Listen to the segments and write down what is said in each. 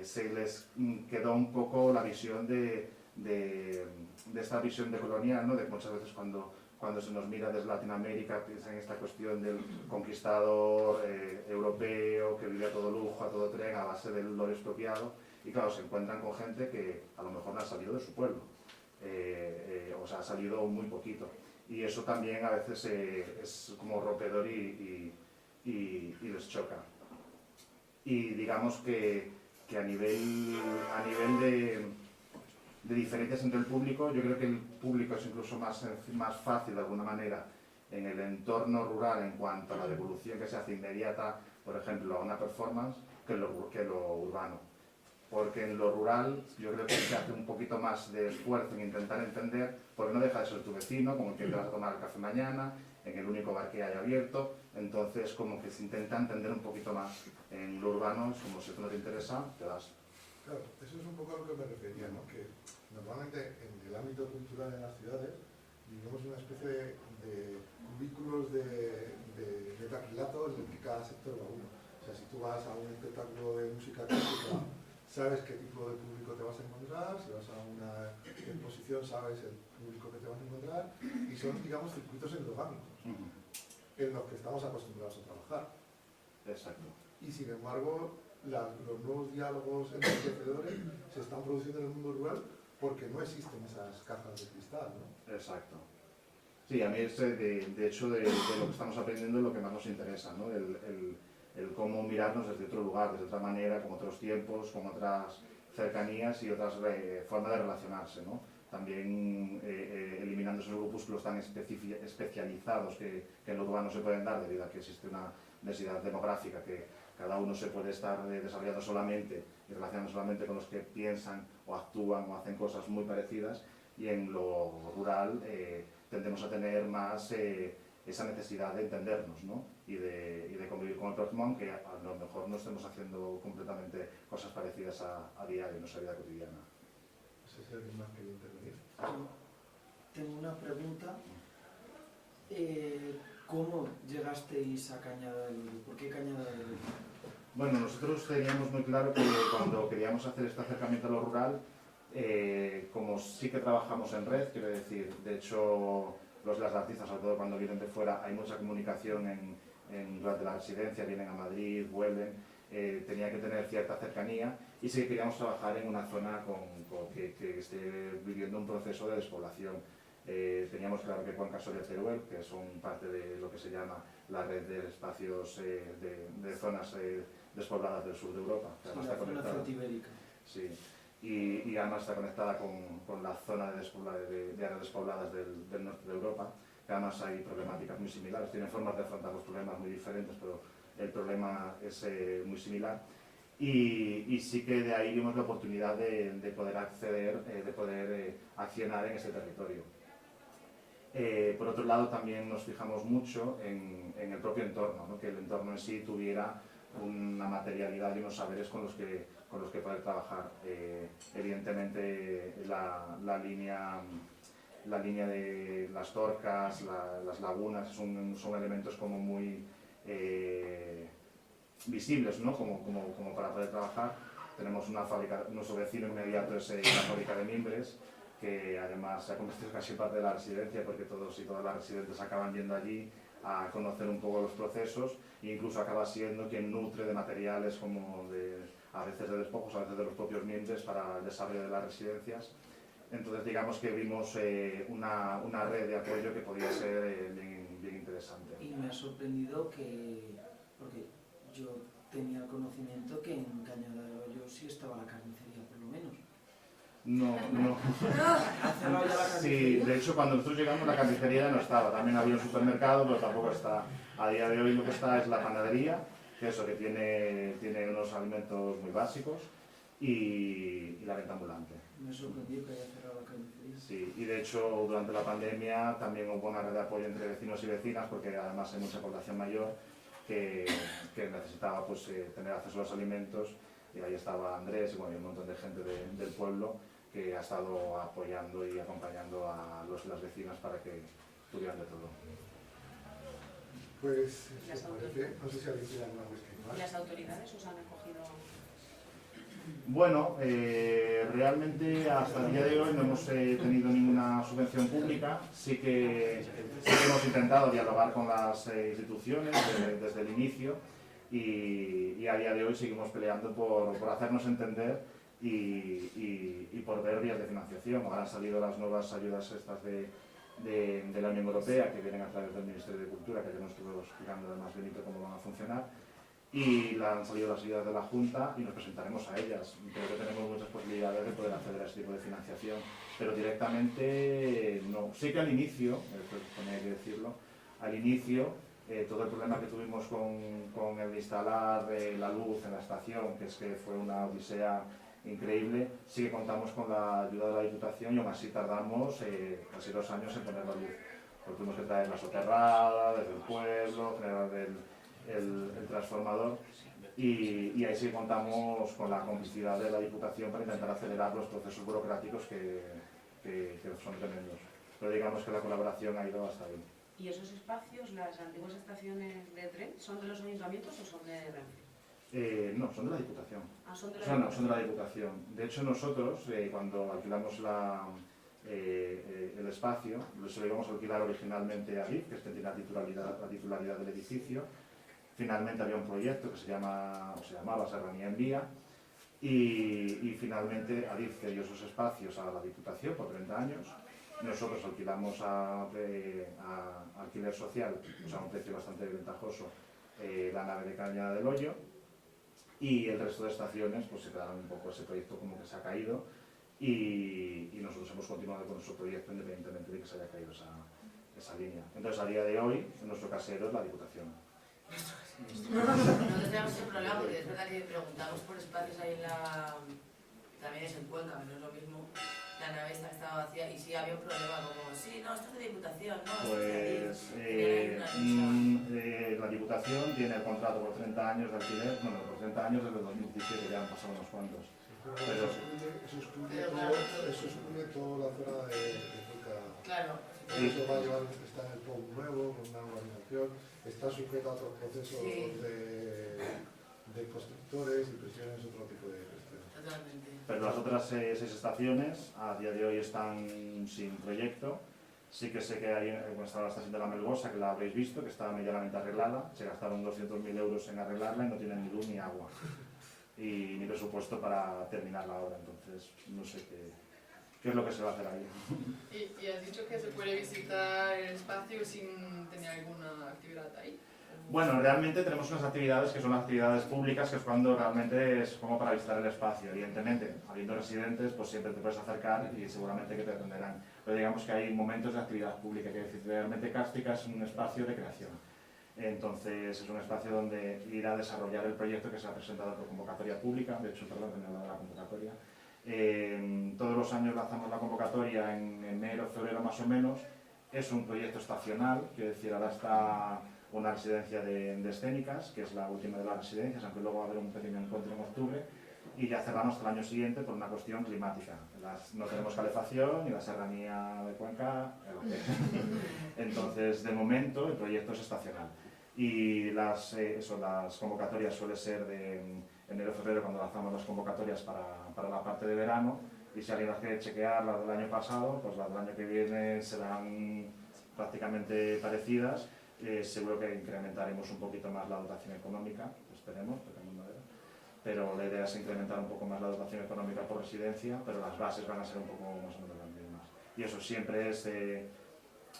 se les quedó un poco la visión de esta visión de colonial, ¿no? De muchas veces cuando se nos mira desde Latinoamérica piensa en esta cuestión del conquistador europeo que vive a todo lujo, a todo tren, a base del oro expropiado, y claro, se encuentran con gente que a lo mejor no ha salido de su pueblo, o sea, ha salido muy poquito, y eso también a veces es como rompedor y les choca. Y digamos que a nivel de diferencias entre el público, yo creo que el público es incluso más fácil de alguna manera en el entorno rural en cuanto a la devolución que se hace inmediata, por ejemplo, a una performance, que lo urbano. Porque en lo rural yo creo que se hace un poquito más de esfuerzo en intentar entender, porque no deja de ser tu vecino, como que te vas a tomar el café mañana, en el único bar que hay abierto, entonces como que se intenta entender un poquito más. En lo urbano es como si esto no te interesa, te vas. Claro, eso es un poco a lo que me refería, ¿no? Que normalmente en el ámbito cultural en las ciudades vivimos una especie de cubículos de taquilato en el que cada sector va uno. O sea, si tú vas a un espectáculo de música clásica, sabes qué tipo de público te vas a encontrar, si vas a una exposición sabes el público que te vas a encontrar, y son, digamos, circuitos endogámicos en los que estamos acostumbrados a trabajar. Exacto. Y sin embargo, los nuevos diálogos enriquecedores se están produciendo en el mundo rural porque no existen esas cajas de cristal, ¿no? Exacto. Sí, a mí de hecho de lo que estamos aprendiendo es lo que más nos interesa, ¿no? El cómo mirarnos desde otro lugar, desde otra manera, con otros tiempos, con otras cercanías y otras formas de relacionarse, ¿no? También eliminando esos grupúsculos tan especializados que en lo urbano se pueden dar debido a que existe una densidad demográfica que cada uno se puede estar desarrollando solamente y relacionando solamente con los que piensan o actúan o hacen cosas muy parecidas, y en lo rural tendemos a tener más esa necesidad de entendernos, ¿no? y de convivir con el prójimo, aunque a lo mejor no estemos haciendo completamente cosas parecidas a diario en nuestra vida cotidiana. No sé si alguien más quería intervenir. Tengo una pregunta. ¿Cómo llegasteis a Cañada del Orio? ¿Por qué Cañada del Orio? Bueno, nosotros teníamos muy claro que cuando queríamos hacer este acercamiento a lo rural, como sí que trabajamos en red, quiero decir, de hecho, las artistas, sobre todo cuando vienen de fuera, hay mucha comunicación durante la residencia, vienen a Madrid, vuelven, tenía que tener cierta cercanía, y sí que queríamos trabajar en una zona que esté viviendo un proceso de despoblación. Teníamos claro que Cuenca, Soria y Teruel, que son parte de lo que se llama la red de espacios de zonas despobladas del sur de Europa. Que además está conectada. Sí, y además está conectada con la zona de áreas despobladas del norte de Europa, que además hay problemáticas muy similares, tienen formas de afrontar los problemas muy diferentes, pero el problema es muy similar. Y sí que de ahí vimos la oportunidad de poder acceder, de poder accionar en ese territorio. Por otro lado, también nos fijamos mucho en el propio entorno, ¿no? Que el entorno en sí tuviera una materialidad y unos saberes con los que poder trabajar. Evidentemente, la línea de las torcas, las lagunas, son elementos como muy visibles, ¿no? como para poder trabajar. Tenemos una fábrica, nuestro vecino inmediato es la fábrica de mimbres, que además se ha convertido casi parte de la residencia, porque todos y todas las residentes acaban yendo allí a conocer un poco los procesos, e incluso acaba siendo quien nutre de materiales como a veces de despojos, a veces de los propios miembros para el desarrollo de las residencias. Entonces digamos que vimos una red de apoyo que podía ser bien interesante. Y me ha sorprendido porque yo tenía el conocimiento que en Cañada del Orio sí estaba la carnicería, por lo menos. No. ¿Ha cerrado ya la carnicería? Sí, de hecho cuando nosotros llegamos la carnicería no estaba, también había un supermercado, pero tampoco está. A día de hoy lo que está es la panadería, que tiene unos alimentos muy básicos, y la venta ambulante. Me sorprendió que haya cerrado la carnicería. Sí, y de hecho durante la pandemia también hubo una red de apoyo entre vecinos y vecinas, porque además hay mucha población mayor que necesitaba pues, tener acceso a los alimentos, y ahí estaba Andrés y bueno, un montón de gente del pueblo que ha estado apoyando y acompañando a las vecinas para que tuvieran de todo. Pues, no sé si alguien quiere alguna cuestión más. ¿Y las autoridades os han acogido? Bueno, realmente hasta el día de hoy no hemos tenido ninguna subvención pública. Sí que hemos intentado dialogar con las instituciones desde el inicio y a día de hoy seguimos peleando por hacernos entender y por ver vías de financiación. Ahora han salido las nuevas ayudas estas de la Unión Europea que vienen a través del Ministerio de Cultura, que ya nos estuvo explicando además Benito cómo van a funcionar. Y han salido las ayudas de la Junta y nos presentaremos a ellas. Creo que tenemos muchas posibilidades de poder acceder a ese tipo de financiación, pero directamente no. Sí que al inicio, esto tenía que decirlo, al inicio todo el problema que tuvimos con el de instalar la luz en la estación, que es que fue una odisea increíble, sí que contamos con la ayuda de la Diputación y aún así tardamos casi 2 años en poner la luz. Porque tuvimos que traer la soterrada desde el pueblo, generar el transformador y ahí sí contamos con la complicidad de la Diputación para intentar acelerar los procesos burocráticos que son tremendos. Pero digamos que la colaboración ha ido hasta ahí. ¿Y esos espacios, las antiguas estaciones de tren, son de los ayuntamientos o son de Renfe? No, son de la Diputación. Ah, son de la No, son de la Diputación. De hecho nosotros, cuando alquilamos el espacio, se lo íbamos a alquilar originalmente a DIF, que es quien tiene la titularidad del edificio. Finalmente había un proyecto que se llamaba Serranía en Vía y finalmente Adif cedió esos espacios a la Diputación por 30 años. Nosotros alquilamos a alquiler social, o sea, a un precio bastante ventajoso, la nave de Cañada del Hoyo y el resto de estaciones pues se quedaron un poco, ese proyecto como que se ha caído y nosotros hemos continuado con nuestro proyecto independientemente de que se haya caído esa línea. Entonces a día de hoy nuestro casero es la Diputación. Nosotros tenemos ese problema porque es verdad que preguntamos por espacios ahí también es en Cuenca, que no es lo mismo, la nave estaba vacía y sí había un problema como, sí, no, esto es de Diputación, no, Pues la Diputación tiene el contrato por 30 años de alquiler, bueno, por 30 años desde el 2017, ya han pasado unos cuantos. Pero eso excluye toda la zona de Cuenca. Claro. Eso va a llevar, está en el POU nuevo, con una urbanización, está sujeto a otros procesos de constructores y presiones, otro tipo de cuestiones. Totalmente. Pero las otras 6 estaciones a día de hoy están sin proyecto. Sí que sé que hay está la estación de la Melgosa, que la habréis visto, que está medianamente arreglada. Se gastaron 200.000 euros en arreglarla y no tienen ni luz ni agua. Y ni presupuesto para terminar la obra. Entonces, no sé qué es lo que se va a hacer ahí. ¿Y has dicho que se puede visitar el espacio sin tener alguna actividad ahí? Bueno, realmente tenemos unas actividades que son las actividades públicas, que es cuando realmente es como para visitar el espacio. Evidentemente, habiendo residentes, pues siempre te puedes acercar y seguramente que te atenderán. Pero digamos que hay momentos de actividad pública, que decir, realmente Cástica es un espacio de creación. Entonces es un espacio donde ir a desarrollar el proyecto que se ha presentado por convocatoria pública. De hecho, perdón, que me he hablado de la convocatoria. Todos los años lanzamos la convocatoria en enero, febrero más o menos. Es un proyecto estacional, quiero decir, ahora está una residencia de escénicas, que es la última de las residencias, aunque luego va a haber un pequeño encuentro en octubre, y ya cerramos hasta el año siguiente por una cuestión climática. No tenemos calefacción y la serranía de Cuenca. Entonces, de momento, el proyecto es estacional. Y las convocatorias suelen ser de enero-febrero, cuando lanzamos las convocatorias para la parte de verano, y si alguien las quiere chequear, las del año pasado, pues las del año que viene serán prácticamente parecidas. Seguro que incrementaremos un poquito más la dotación económica, esperemos, pero la idea es incrementar un poco más la dotación económica por residencia, pero las bases van a ser un poco más o menos las mismas. Y eso siempre es,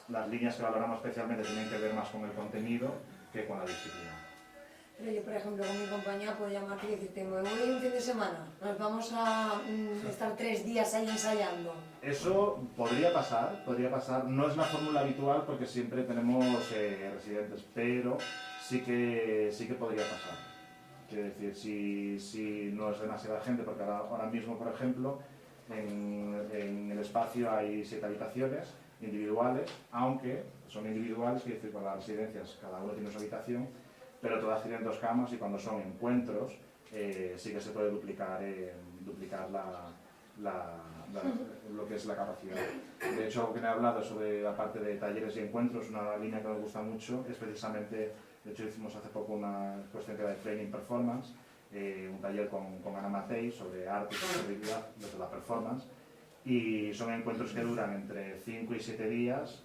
las líneas que valoramos especialmente tienen que ver más con el contenido que con la disciplina. Pero yo, por ejemplo, con mi compañía puedo llamarte y decirte, me voy un fin de semana, nos vamos a estar 3 días ahí ensayando. Eso podría pasar, no es la fórmula habitual porque siempre tenemos residentes, pero sí que podría pasar. Quiero decir, si no es demasiada gente, porque ahora mismo, por ejemplo, en el espacio hay 7 habitaciones individuales, aunque son individuales, quiere decir, con las residencias cada uno tiene su habitación, pero todas tienen 2 camas y cuando son encuentros sí que se puede duplicar lo que es la capacidad. De hecho, algo que me he hablado sobre la parte de talleres y encuentros, una línea que nos gusta mucho, es precisamente, de hecho hicimos hace poco una cuestión que era de training performance, un taller con Ana Matei sobre arte y sostenibilidad desde la performance, y son encuentros que duran entre 5 y 7 días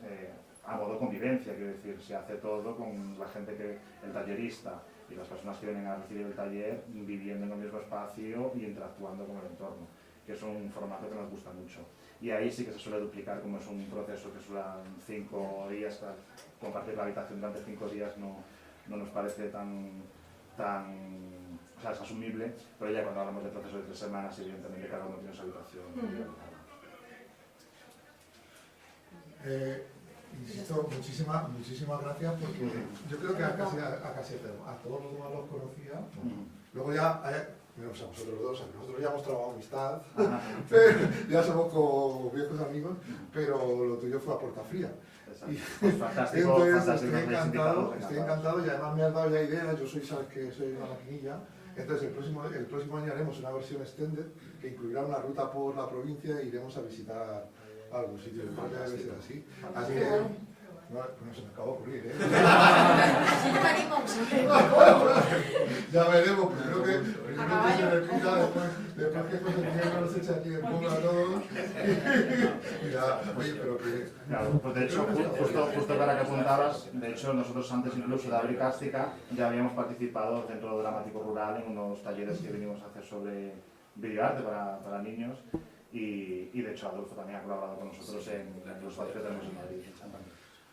a modo convivencia, quiero decir, se hace todo con la gente el tallerista y las personas que vienen a recibir el taller viviendo en el mismo espacio y interactuando con el entorno, que es un formato que nos gusta mucho. Y ahí sí que se suele duplicar, como es un proceso que suelan 5 días, compartir la habitación durante 5 días no nos parece tan o sea, es asumible, pero ya cuando hablamos de proceso de 3 semanas, evidentemente cada uno tiene su habitación. Insisto, muchísimas gracias, porque yo creo que a todos los demás los conocía. Luego ya, o sea, nosotros ya hemos trabajado amistad, ya somos como viejos amigos, pero lo tuyo fue a puerta fría. Pues fantástico, entonces estoy encantado, y además me has dado ya ideas. Yo sabes que soy una maquinilla. Entonces el próximo año haremos una versión extended que incluirá una ruta por la provincia e iremos a visitar algún sitio. Yo creo que debe ser así. Así que no se me acaba de ocurrir, ¿eh? Así te animamos. Ya veremos, pero creo que se me pica después que José Miguel nos echa aquí en boca a todos. Mira, oye, pero que... Claro, pues de hecho, justo para que apuntabas, de hecho nosotros antes incluso de Abrir Cástica ya habíamos participado en el Centro Dramático Rural en unos talleres que venimos a hacer sobre videoarte para niños, y de hecho Adolfo también ha colaborado con nosotros en los espacios que tenemos en Madrid.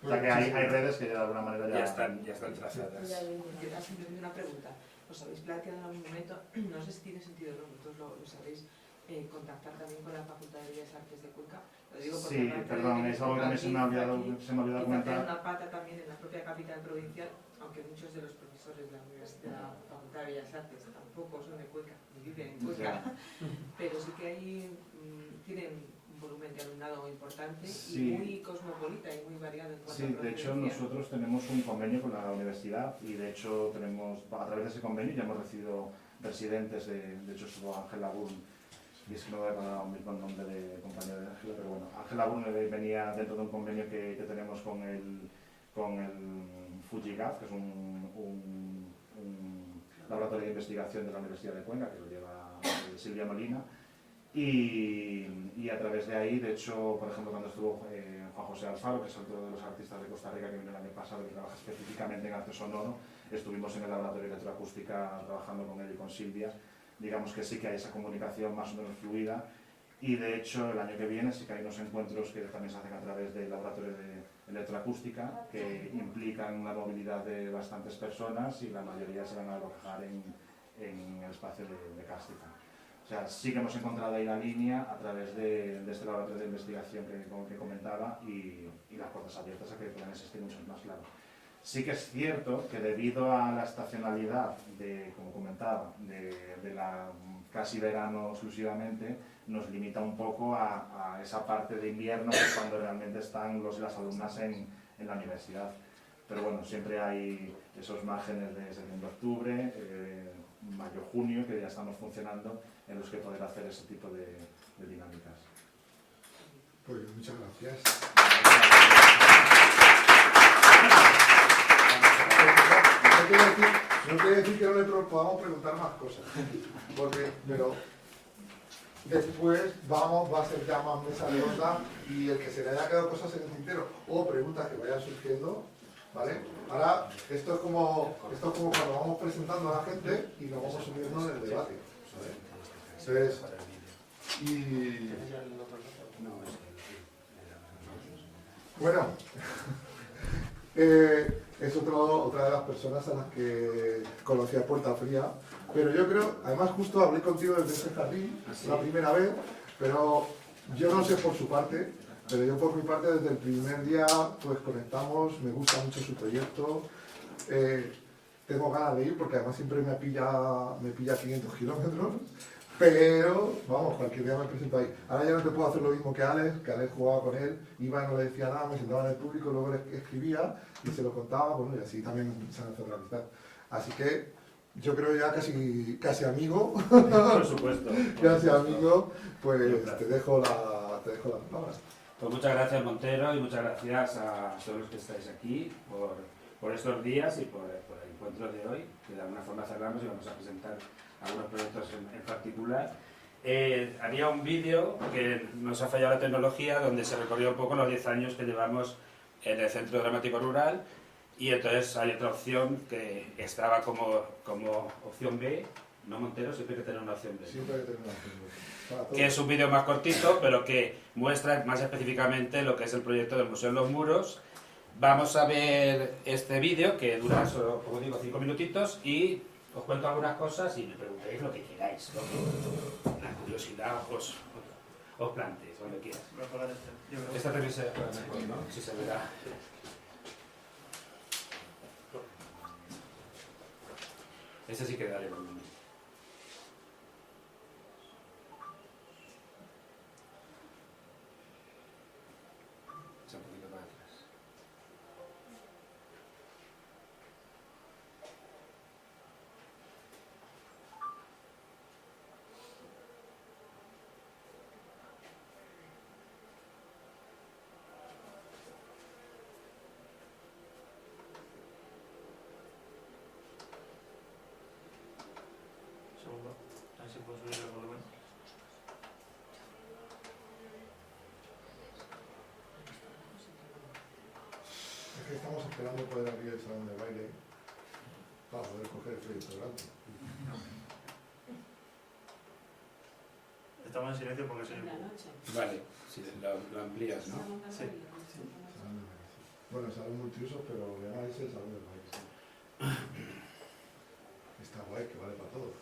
O sea que hay redes que de alguna manera ya están trazadas. Yo también tengo una pregunta. Os habéis planteado en algún momento, no sé si tiene sentido, ¿no? Vosotros lo sabéis, contactar también con la Facultad de Bellas Artes de Cuenca. Lo digo porque sí, perdón, es algo que también se me ha olvidado comentar. Una pata también en la propia capital provincial, aunque muchos de los profesores de la Facultad de Bellas Artes tampoco son de Cuenca, ni viven en Cuenca, pero sí que ahí tienen un volumen de alumnado importante y muy cosmopolita y muy variado en cuanto a de hecho nosotros tenemos un convenio con la universidad, y de hecho tenemos, a través de ese convenio ya hemos recibido residentes, de hecho estuvo Ángel Lagun, y es que no voy a acordar un mismo nombre de compañero de Ángel, pero bueno, Ángel Lagun venía dentro de un convenio que tenemos con el FUJIGAF, que es un laboratorio de investigación de la Universidad de Cuenca, que lo lleva Silvia Molina. Y a través de ahí, de hecho, por ejemplo, cuando estuvo Juan José Alfaro, que es otro de los artistas de Costa Rica que vino el año pasado y trabaja específicamente en arte sonoro, estuvimos en el laboratorio de electroacústica trabajando con él y con Silvia. Digamos que sí que hay esa comunicación más o menos fluida, y de hecho el año que viene sí que hay unos encuentros que también se hacen a través del laboratorio de electroacústica, que implican la movilidad de bastantes personas, y la mayoría se van a alojar en el espacio de Cástica. O sea, sí que hemos encontrado ahí la línea a través de este laboratorio de investigación que comentaba, y las puertas abiertas a que puedan existir muchos más, claro. Sí que es cierto que debido a la estacionalidad, como comentaba, de la casi verano exclusivamente, nos limita un poco a esa parte de invierno, que es cuando realmente están los y las alumnas en la universidad. Pero bueno, siempre hay esos márgenes de septiembre-octubre, mayo-junio, que ya estamos funcionando, en los que poder hacer ese tipo de dinámicas. Pues muchas gracias. No quiere decir que no le podamos preguntar más cosas, pero después va a ser ya más mesa redonda, y el que se le haya quedado cosas en el tintero o preguntas que vayan surgiendo, ¿vale? Ahora, esto es como cuando vamos presentando a la gente y nos vamos subiendo en el debate, ¿sabes? Entonces, bueno, es otra de las personas a las que conocí a puerta fría, pero yo creo, además justo hablé contigo desde ese jardín la primera vez, pero yo no sé por su parte, pero yo por mi parte desde el primer día pues conectamos, me gusta mucho su proyecto, tengo ganas de ir porque además siempre me pilla 500 kilómetros, pero vamos, cualquier día me presento ahí. Ahora ya no te puedo hacer lo mismo que Alex jugaba con él, iba y no le decía nada, me sentaba en el público, luego le escribía y se lo contaba, bueno, y así también se han hecho la amistad. Así que yo creo ya casi amigo, por supuesto. Casi amigo, pues te dejo la palabra. Pues muchas gracias, Montero, y muchas gracias a todos los que estáis aquí por estos días y por el encuentro de hoy, que de alguna forma cerramos y vamos a presentar algunos proyectos en particular. Haría un vídeo que nos ha fallado la tecnología, donde se recorrió un poco los 10 años que llevamos en el Centro Dramático Rural, y entonces hay otra opción que estaba como opción B, no Montero, siempre hay que tener una opción B. Siempre hay que tener una opción B. Para todo. Que es un vídeo más cortito, pero que muestra más específicamente lo que es el proyecto del Museo en los Muros. Vamos a ver este vídeo, que dura solo, como digo, 5 minutitos, y os cuento algunas cosas y me preguntaréis lo que queráis, lo que la curiosidad os planteéis, cuando quieras. Esta también se verá mejor, ¿no? Si se verá. Este sí que daré volumen. Echa un poquito para atrás. Segundo, a ver si puedo subir el volumen. Es que estamos esperando poder abrir el salón de baile para poder coger el proyecto grande. Estamos en silencio porque soy... Vale, si lo amplías, ¿no? Sí. Salón de baile, sí. Bueno, el salón multiuso, pero le llamáis el salón de baile. Sí. Está guay, que vale para todo.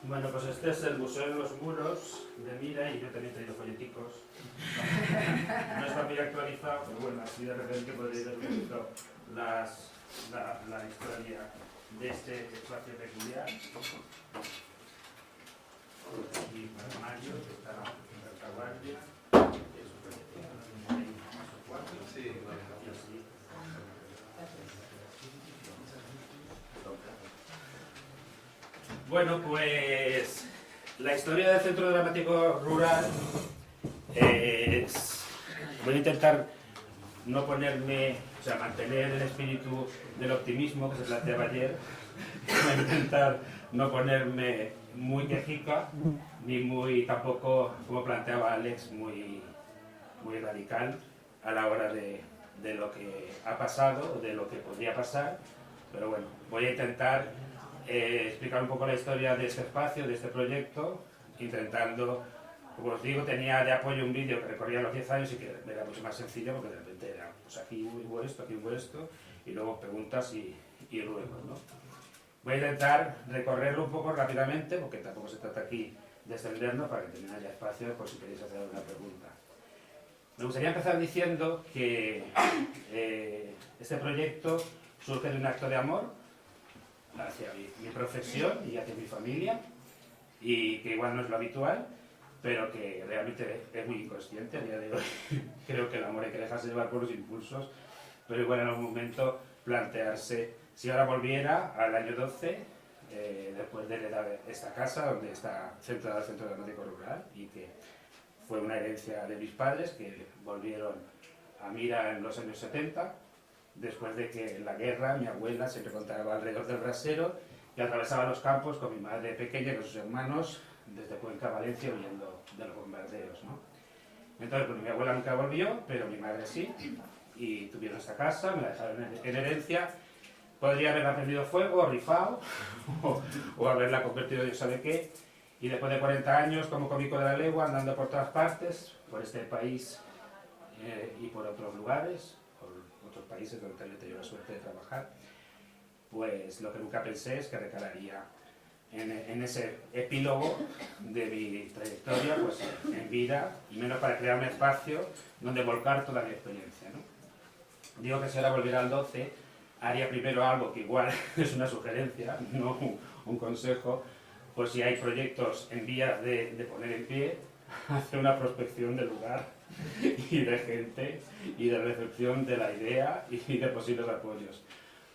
Bueno, pues este es el Museo de los Muros de Mira y yo también he traído folleticos. No está muy actualizado, pero bueno, así de repente podréis ver un poquito la historia de este espacio peculiar. Y Mario, que está en la retaguardia, que es un proyecto. Sí, y así. Bueno, pues la historia del Centro Dramático Rural es... Voy a intentar no ponerme, o sea, mantener el espíritu del optimismo que se planteaba ayer. Voy a intentar no ponerme muy quejica, ni muy tampoco, como planteaba Alex, muy radical a la hora de lo que ha pasado, de lo que podría pasar. Pero bueno, voy a intentar explicar un poco la historia de este espacio, de este proyecto, intentando, como os digo, tenía de apoyo un vídeo que recorría los 10 años y que era mucho más sencillo porque de repente era, pues aquí hubo esto, y luego preguntas y ruegos, ¿no? Voy a intentar recorrerlo un poco rápidamente, porque tampoco se trata aquí de extendernos para que tengan haya espacio por si queréis hacer alguna pregunta. Me gustaría empezar diciendo que este proyecto surge de un acto de amor hacia mi profesión y hacia mi familia, y que igual no es lo habitual, pero que realmente es muy inconsciente a día de hoy. Creo que el amor hay que dejarse llevar por los impulsos, pero igual en algún momento plantearse, si ahora volviera al año 12, después de heredar esta casa, donde está centrado el Centro Dramático Rural, y que fue una herencia de mis padres, que volvieron a Mira en los años 70, después de que en la guerra mi abuela se encontraba alrededor del brasero y atravesaba los campos con mi madre pequeña y con sus hermanos desde Cuenca a Valencia huyendo de los bombardeos, ¿no? Entonces, pues mi abuela nunca volvió, pero mi madre sí, y tuvieron esta casa, me la dejaron en herencia. Podría haberla prendido fuego, o rifado, o haberla convertido en Dios sabe qué, y después de 40 años como cómico de la legua, andando por todas partes, por este país y por otros lugares, otros países donde también he tenido la suerte de trabajar, pues lo que nunca pensé es que recalaría en ese epílogo de mi trayectoria, pues en vida, y menos para crear un espacio donde volcar toda mi experiencia, ¿no? Digo que si ahora volviera al 12, haría primero algo que igual es una sugerencia, no un consejo, pues si hay proyectos en vías de poner en pie, hacer una prospección del lugar y de gente y de recepción de la idea y de posibles apoyos,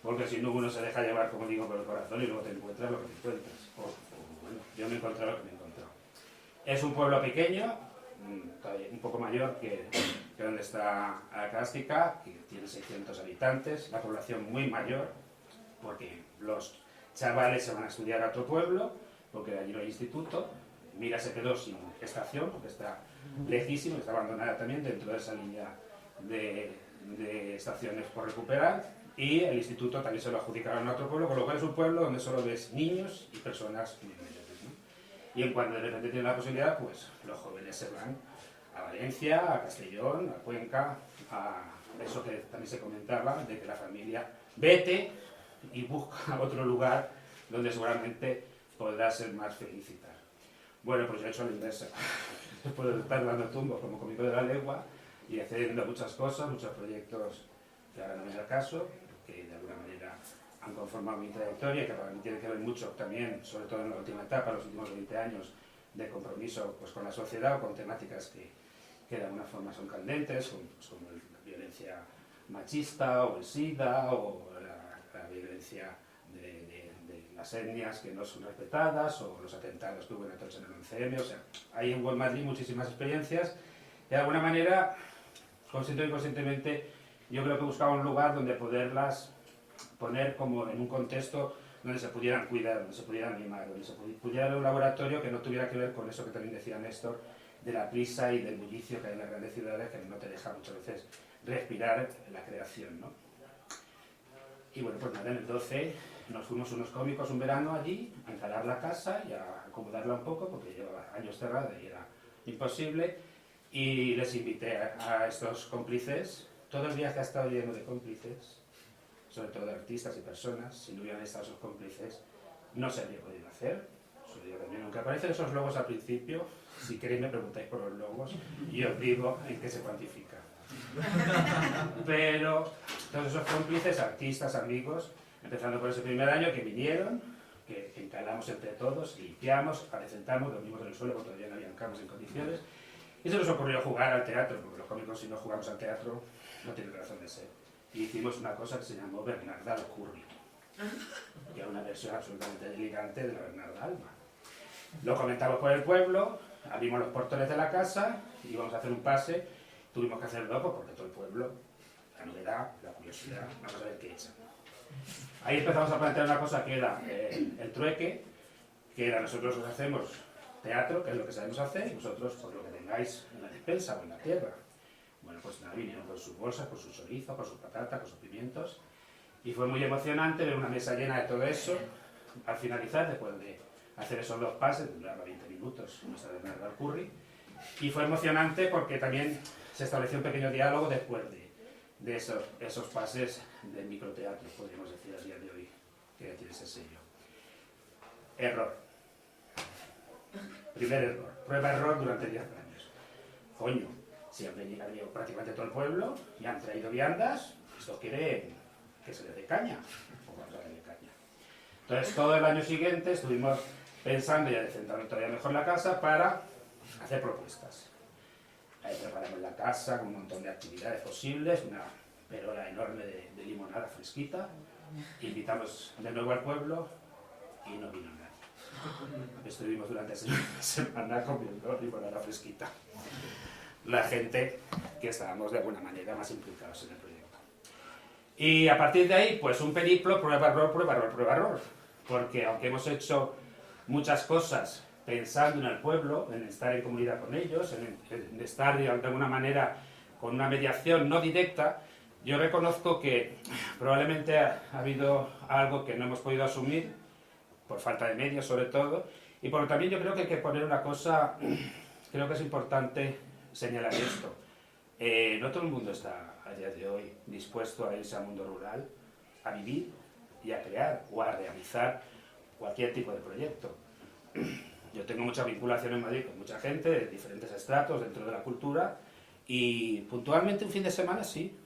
porque si no uno se deja llevar, como digo, por el corazón y luego te encuentras lo que te encuentras, bueno, yo me he encontrado lo que me he encontrado. Es un pueblo pequeño, un poco mayor que donde está Acástica, que tiene 600 habitantes, la población muy mayor, porque los chavales se van a estudiar a otro pueblo, porque allí no hay instituto. Mira se quedó sin estación, porque está lejísimo, está abandonada también dentro de esa línea de estaciones por recuperar, y el instituto también se lo adjudicaron a otro pueblo, con lo cual es un pueblo donde solo ves niños y personas muy mayores, ¿no? Y en cuanto de repente tienen la posibilidad, pues los jóvenes se van a Valencia, a Castellón, a Cuenca, a eso que también se comentaba, de que la familia vete y busca otro lugar donde seguramente podrá ser más feliz y tal. Bueno, pues yo he hecho la inversa. Después de estar dando tumbos como cómico de la legua y haciendo muchas cosas, muchos proyectos que ahora no me da el caso, que de alguna manera han conformado mi trayectoria, que para mí tiene que ver mucho también, sobre todo en la última etapa, los últimos 20 años, de compromiso pues, con la sociedad o con temáticas que de alguna forma son candentes, como la violencia machista o el SIDA o la violencia de las etnias que no son respetadas o los atentados que hubo entonces en el 11M. O sea, hay en World Madrid muchísimas experiencias y de alguna manera, consciente o inconscientemente, yo creo que buscaba un lugar donde poderlas poner como en un contexto donde se pudieran cuidar, donde se pudieran mimar, donde se pudiera ver un laboratorio que no tuviera que ver con eso que también decía Néstor, de la prisa y del bullicio que hay en las grandes ciudades, que no te deja muchas veces respirar la creación, ¿no? Y bueno, pues nada, en el 12 nos fuimos unos cómicos un verano allí a encarar la casa y a acomodarla un poco, porque llevaba años cerrada y era imposible, y les invité a estos cómplices. Todo el viaje ha estado lleno de cómplices, sobre todo de artistas y personas. Si no hubieran estado esos cómplices, no se habría podido hacer. Soy lo digo también. Aunque aparecen esos logos al principio, si queréis me preguntáis por los logos y os digo en qué se cuantifica. Pero todos esos cómplices, artistas, amigos, empezando por ese primer año que vinieron, que encalamos entre todos, limpiamos, avecentamos, dormimos en el suelo porque todavía no habían camas en condiciones, y se nos ocurrió jugar al teatro, porque los cómicos si no jugamos al teatro no tienen razón de ser. Y hicimos una cosa que se llamó Bernarda al Curry, que era una versión absolutamente delirante de la Bernarda Alba. Lo comentamos por el pueblo, abrimos los portones de la casa, íbamos a hacer un pase, tuvimos que hacer loco porque todo el pueblo, la novedad, la curiosidad, vamos a ver qué echan. Ahí empezamos a plantear una cosa que era el trueque, que era nosotros os hacemos teatro, que es lo que sabemos hacer, y vosotros por lo que tengáis en la despensa o en la tierra. Bueno, pues nada, vinieron con sus bolsas, con sus chorizo, con sus patatas, con sus pimientos, y fue muy emocionante ver una mesa llena de todo eso. Al finalizar, después de hacer esos 2 pases, duraba 20 minutos nuestra Bernarda al Curry, y fue emocionante porque también se estableció un pequeño diálogo después de esos pases del microteatro, podríamos decir a día de hoy, que tiene ese sello. Error. Primer error. Prueba-error durante 10 años. Coño, si han venido prácticamente todo el pueblo y han traído viandas, esto quiere que se les dé caña. Pues vamos a darle caña. Entonces todo el año siguiente estuvimos pensando y adecentando todavía mejor la casa para hacer propuestas. Ahí preparamos la casa con un montón de actividades posibles, una perola enorme de limonada fresquita, invitamos de nuevo al pueblo y no vino nadie. Estuvimos durante esa semana comiendo limonada fresquita. La gente que estábamos de alguna manera más implicados en el proyecto. Y a partir de ahí, pues un periplo, prueba, error, prueba, error, prueba, error. Porque aunque hemos hecho muchas cosas pensando en el pueblo, en estar en comunidad con ellos, en estar de alguna manera con una mediación no directa, yo reconozco que probablemente ha habido algo que no hemos podido asumir, por falta de medios sobre todo, y por también yo creo que hay que poner una cosa, creo que es importante señalar esto. No todo el mundo está a día de hoy dispuesto a irse al mundo rural, a vivir y a crear o a realizar cualquier tipo de proyecto. Yo tengo mucha vinculación en Madrid con mucha gente de diferentes estratos dentro de la cultura y puntualmente un fin de semana sí.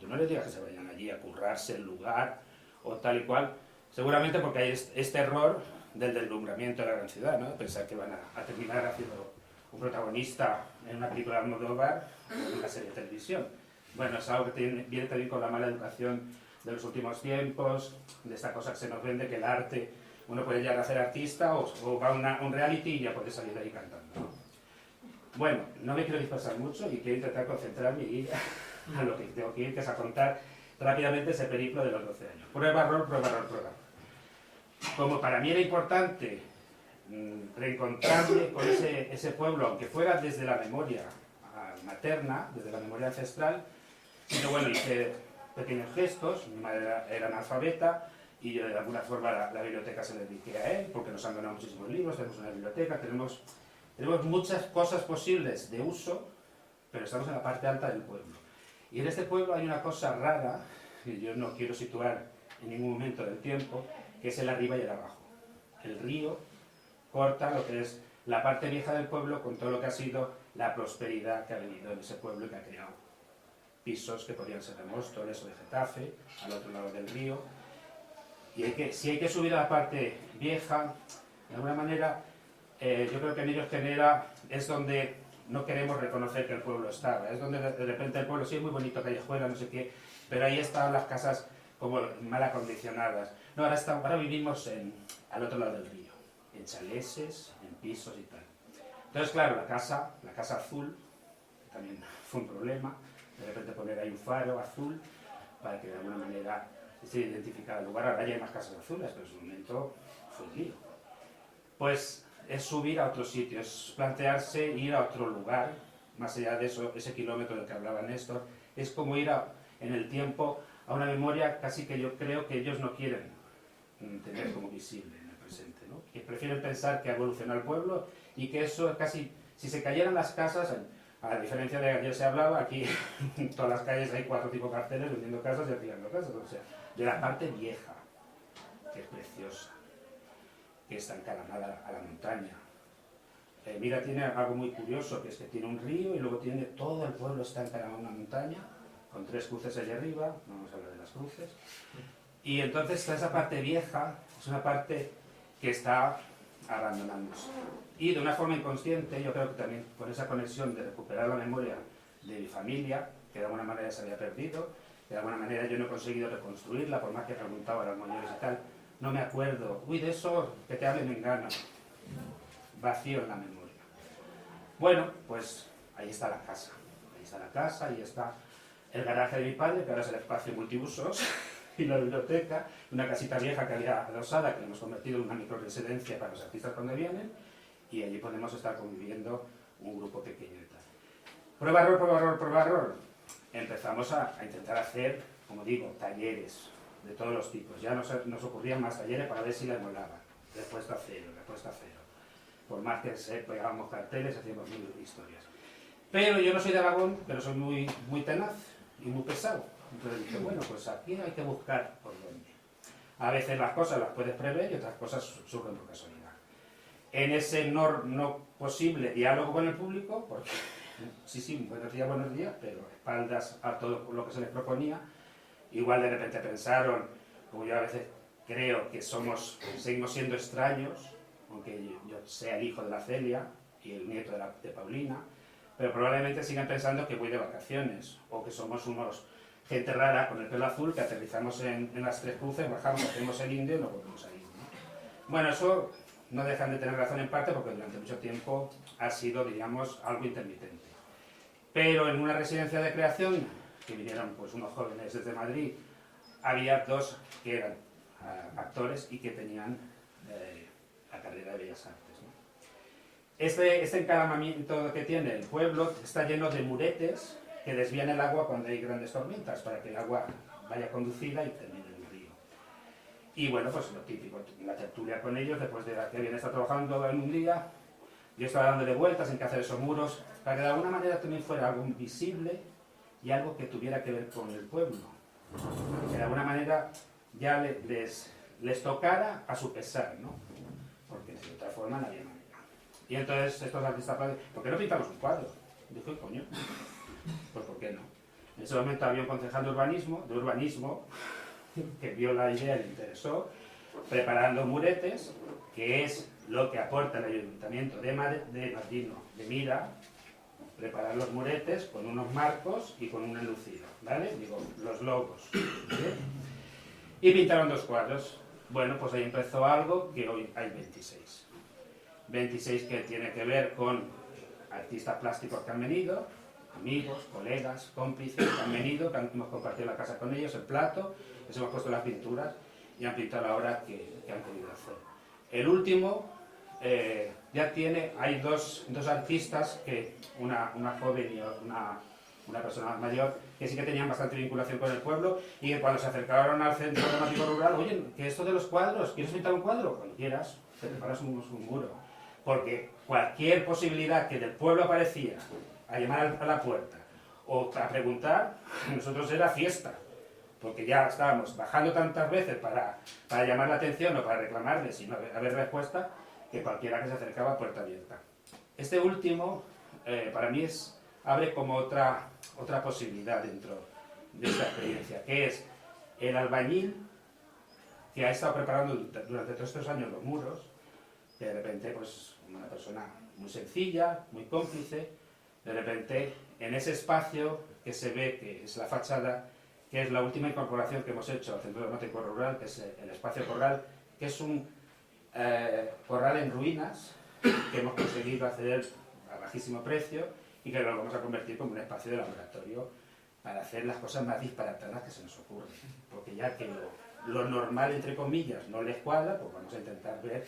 Yo no les digo que se vayan allí a currarse el lugar o tal y cual, seguramente porque hay este error del deslumbramiento de la gran ciudad, ¿no? Pensar que van a terminar haciendo un protagonista en una película de Almodóvar o en una serie de televisión. Bueno, es algo que viene también con la mala educación de los últimos tiempos, de esta cosa que se nos vende que el arte, uno puede llegar a ser artista o va a un reality y ya puede salir de ahí cantando, ¿no? Bueno, no me quiero dispersar mucho y quiero intentar concentrarme y ir a lo que tengo que ir, que es a contar rápidamente ese periplo de los 12 años. Prueba, error, prueba, error, prueba. Como para mí era importante reencontrarme con ese pueblo, aunque fuera desde la memoria materna, desde la memoria ancestral, sino bueno, hice pequeños gestos. Mi madre era analfabeta y yo de alguna forma la biblioteca se la dediqué a él, porque nos han donado muchísimos libros, tenemos una biblioteca, tenemos muchas cosas posibles de uso, pero estamos en la parte alta del pueblo. Y en este pueblo hay una cosa rara, que yo no quiero situar en ningún momento del tiempo, que es el arriba y el abajo. El río corta lo que es la parte vieja del pueblo con todo lo que ha sido la prosperidad que ha venido en ese pueblo y que ha creado pisos que podrían ser de Móstoles o de Getafe, al otro lado del río. Y si hay que subir a la parte vieja, de alguna manera, yo creo que en ellos genera, es donde no queremos reconocer que el pueblo estaba, es donde de repente el pueblo sí es muy bonito, callejuela, no sé qué, pero ahí están las casas como mal acondicionadas. No, ahora vivimos al otro lado del río, en chaleses, en pisos y tal. Entonces, claro, la casa azul, que también fue un problema, de repente poner ahí un faro azul, para que de alguna manera se identificara el lugar. Ahora ya hay más casas azules, pero en su momento fue un lío. Pues es subir a otro sitio, es plantearse ir a otro lugar, más allá de eso, ese kilómetro del que hablaba Néstor, es como ir en el tiempo a una memoria casi que yo creo que ellos no quieren tener como visible en el presente, ¿no? Que prefieren pensar que ha evolucionado el pueblo y que eso es casi, si se cayeran las casas, a diferencia de ayer se hablaba, aquí en todas las calles hay 4 o 5 carteles vendiendo casas y alquilando casas, o sea, de la parte vieja, que es preciosa, que está encaramada a la montaña. Mira, tiene algo muy curioso, que es que tiene un río y luego tiene todo el pueblo está encaramado a una montaña, con 3 cruces allá arriba, no vamos a hablar de las cruces. Y entonces está esa parte vieja, es una parte que está abandonándose. Y de una forma inconsciente, yo creo que también con esa conexión de recuperar la memoria de mi familia, que de alguna manera se había perdido, que de alguna manera yo no he conseguido reconstruirla, por más que he preguntado a los mayores y tal, no me acuerdo, uy, de eso que te hablen en gana, vacío en la memoria. Bueno, pues ahí está la casa, ahí está el garaje de mi padre, que ahora es el espacio multiusos, y la biblioteca, una casita vieja que había adosada, que hemos convertido en una microresidencia para los artistas cuando vienen, y allí podemos estar conviviendo un grupo pequeño y tal. Prueba, error, prueba, error, prueba, error. Empezamos a intentar hacer, como digo, talleres de todos los tipos. Ya nos ocurrían más talleres para ver si les molaba. Respuesta cero. Por más que pegábamos carteles, hacíamos mil historias. Pero yo no soy de Aragón, pero soy muy tenaz y muy pesado. Entonces dije, bueno, pues aquí hay que buscar por dónde. A veces las cosas las puedes prever y otras cosas surgen por casualidad. En ese no posible diálogo con el público, porque sí, buenos días, pero espaldas a todo lo que se les proponía, igual de repente pensaron, como yo a veces creo que seguimos siendo extraños, aunque yo sea el hijo de la Celia y el nieto de Paulina, pero probablemente sigan pensando que voy de vacaciones, o que somos gente rara con el pelo azul, que aterrizamos en las 3 cruces, bajamos, hacemos el indio y nos volvemos a ir, ¿no? Bueno, eso no dejan de tener razón en parte porque durante mucho tiempo ha sido, digamos, algo intermitente. Pero en una residencia de creación, que vinieron pues unos jóvenes desde Madrid, había 2 que eran actores y que tenían la carrera de Bellas Artes, ¿no? Este encaramamiento que tiene el pueblo está lleno de muretes que desvían el agua cuando hay grandes tormentas, para que el agua vaya conducida y termine en el río. Y bueno, pues lo típico, la tertulia con ellos, después de que habían estado trabajando en un día, yo estaba dándole vueltas en qué hacer esos muros, para que de alguna manera también fuera algo visible y algo que tuviera que ver con el pueblo. Que de alguna manera ya les tocara a su pesar, ¿no? Porque de otra forma no había manera. Y entonces estos artistas, ¿por qué no pintamos un cuadro? Dije, coño, pues ¿por qué no? En ese momento había un concejal de urbanismo, que vio la idea y le interesó, preparando muretes, que es lo que aporta el Ayuntamiento de Mira, preparar los muretes con unos marcos y con un enlucido, ¿vale? Digo, los logos, ¿vale? Y pintaron 2 cuadros. Bueno, pues ahí empezó algo que hoy hay 26. 26 que tiene que ver con artistas plásticos que han venido, amigos, colegas, cómplices que han venido, que hemos compartido la casa con ellos, el plato, les hemos puesto las pinturas y han pintado la obra que han querido hacer. El último hay dos artistas, una joven y una persona más mayor, que sí que tenían bastante vinculación con el pueblo y que cuando se acercaron al centro dramático rural, oye, que esto de los cuadros, ¿quieres pintar un cuadro? Cuando quieras, te preparas un muro. Porque cualquier posibilidad que del pueblo aparecía a llamar a la puerta o a preguntar, nosotros era fiesta. Porque ya estábamos bajando tantas veces para llamar la atención o para reclamarles y no haber respuesta, que cualquiera que se acercaba, puerta abierta. Este último, para mí, abre como otra posibilidad dentro de esta experiencia, que es el albañil que ha estado preparando durante todos estos años los muros, que de repente, pues, una persona muy sencilla, muy cómplice, de repente, en ese espacio que se ve que es la fachada, que es la última incorporación que hemos hecho al Centro Dramático Rural, que es el espacio corral, que es un corral en ruinas que hemos conseguido acceder a bajísimo precio y que lo vamos a convertir como un espacio de laboratorio para hacer las cosas más disparatadas que se nos ocurren. Porque ya que lo normal, entre comillas, no les cuadra, pues vamos a intentar ver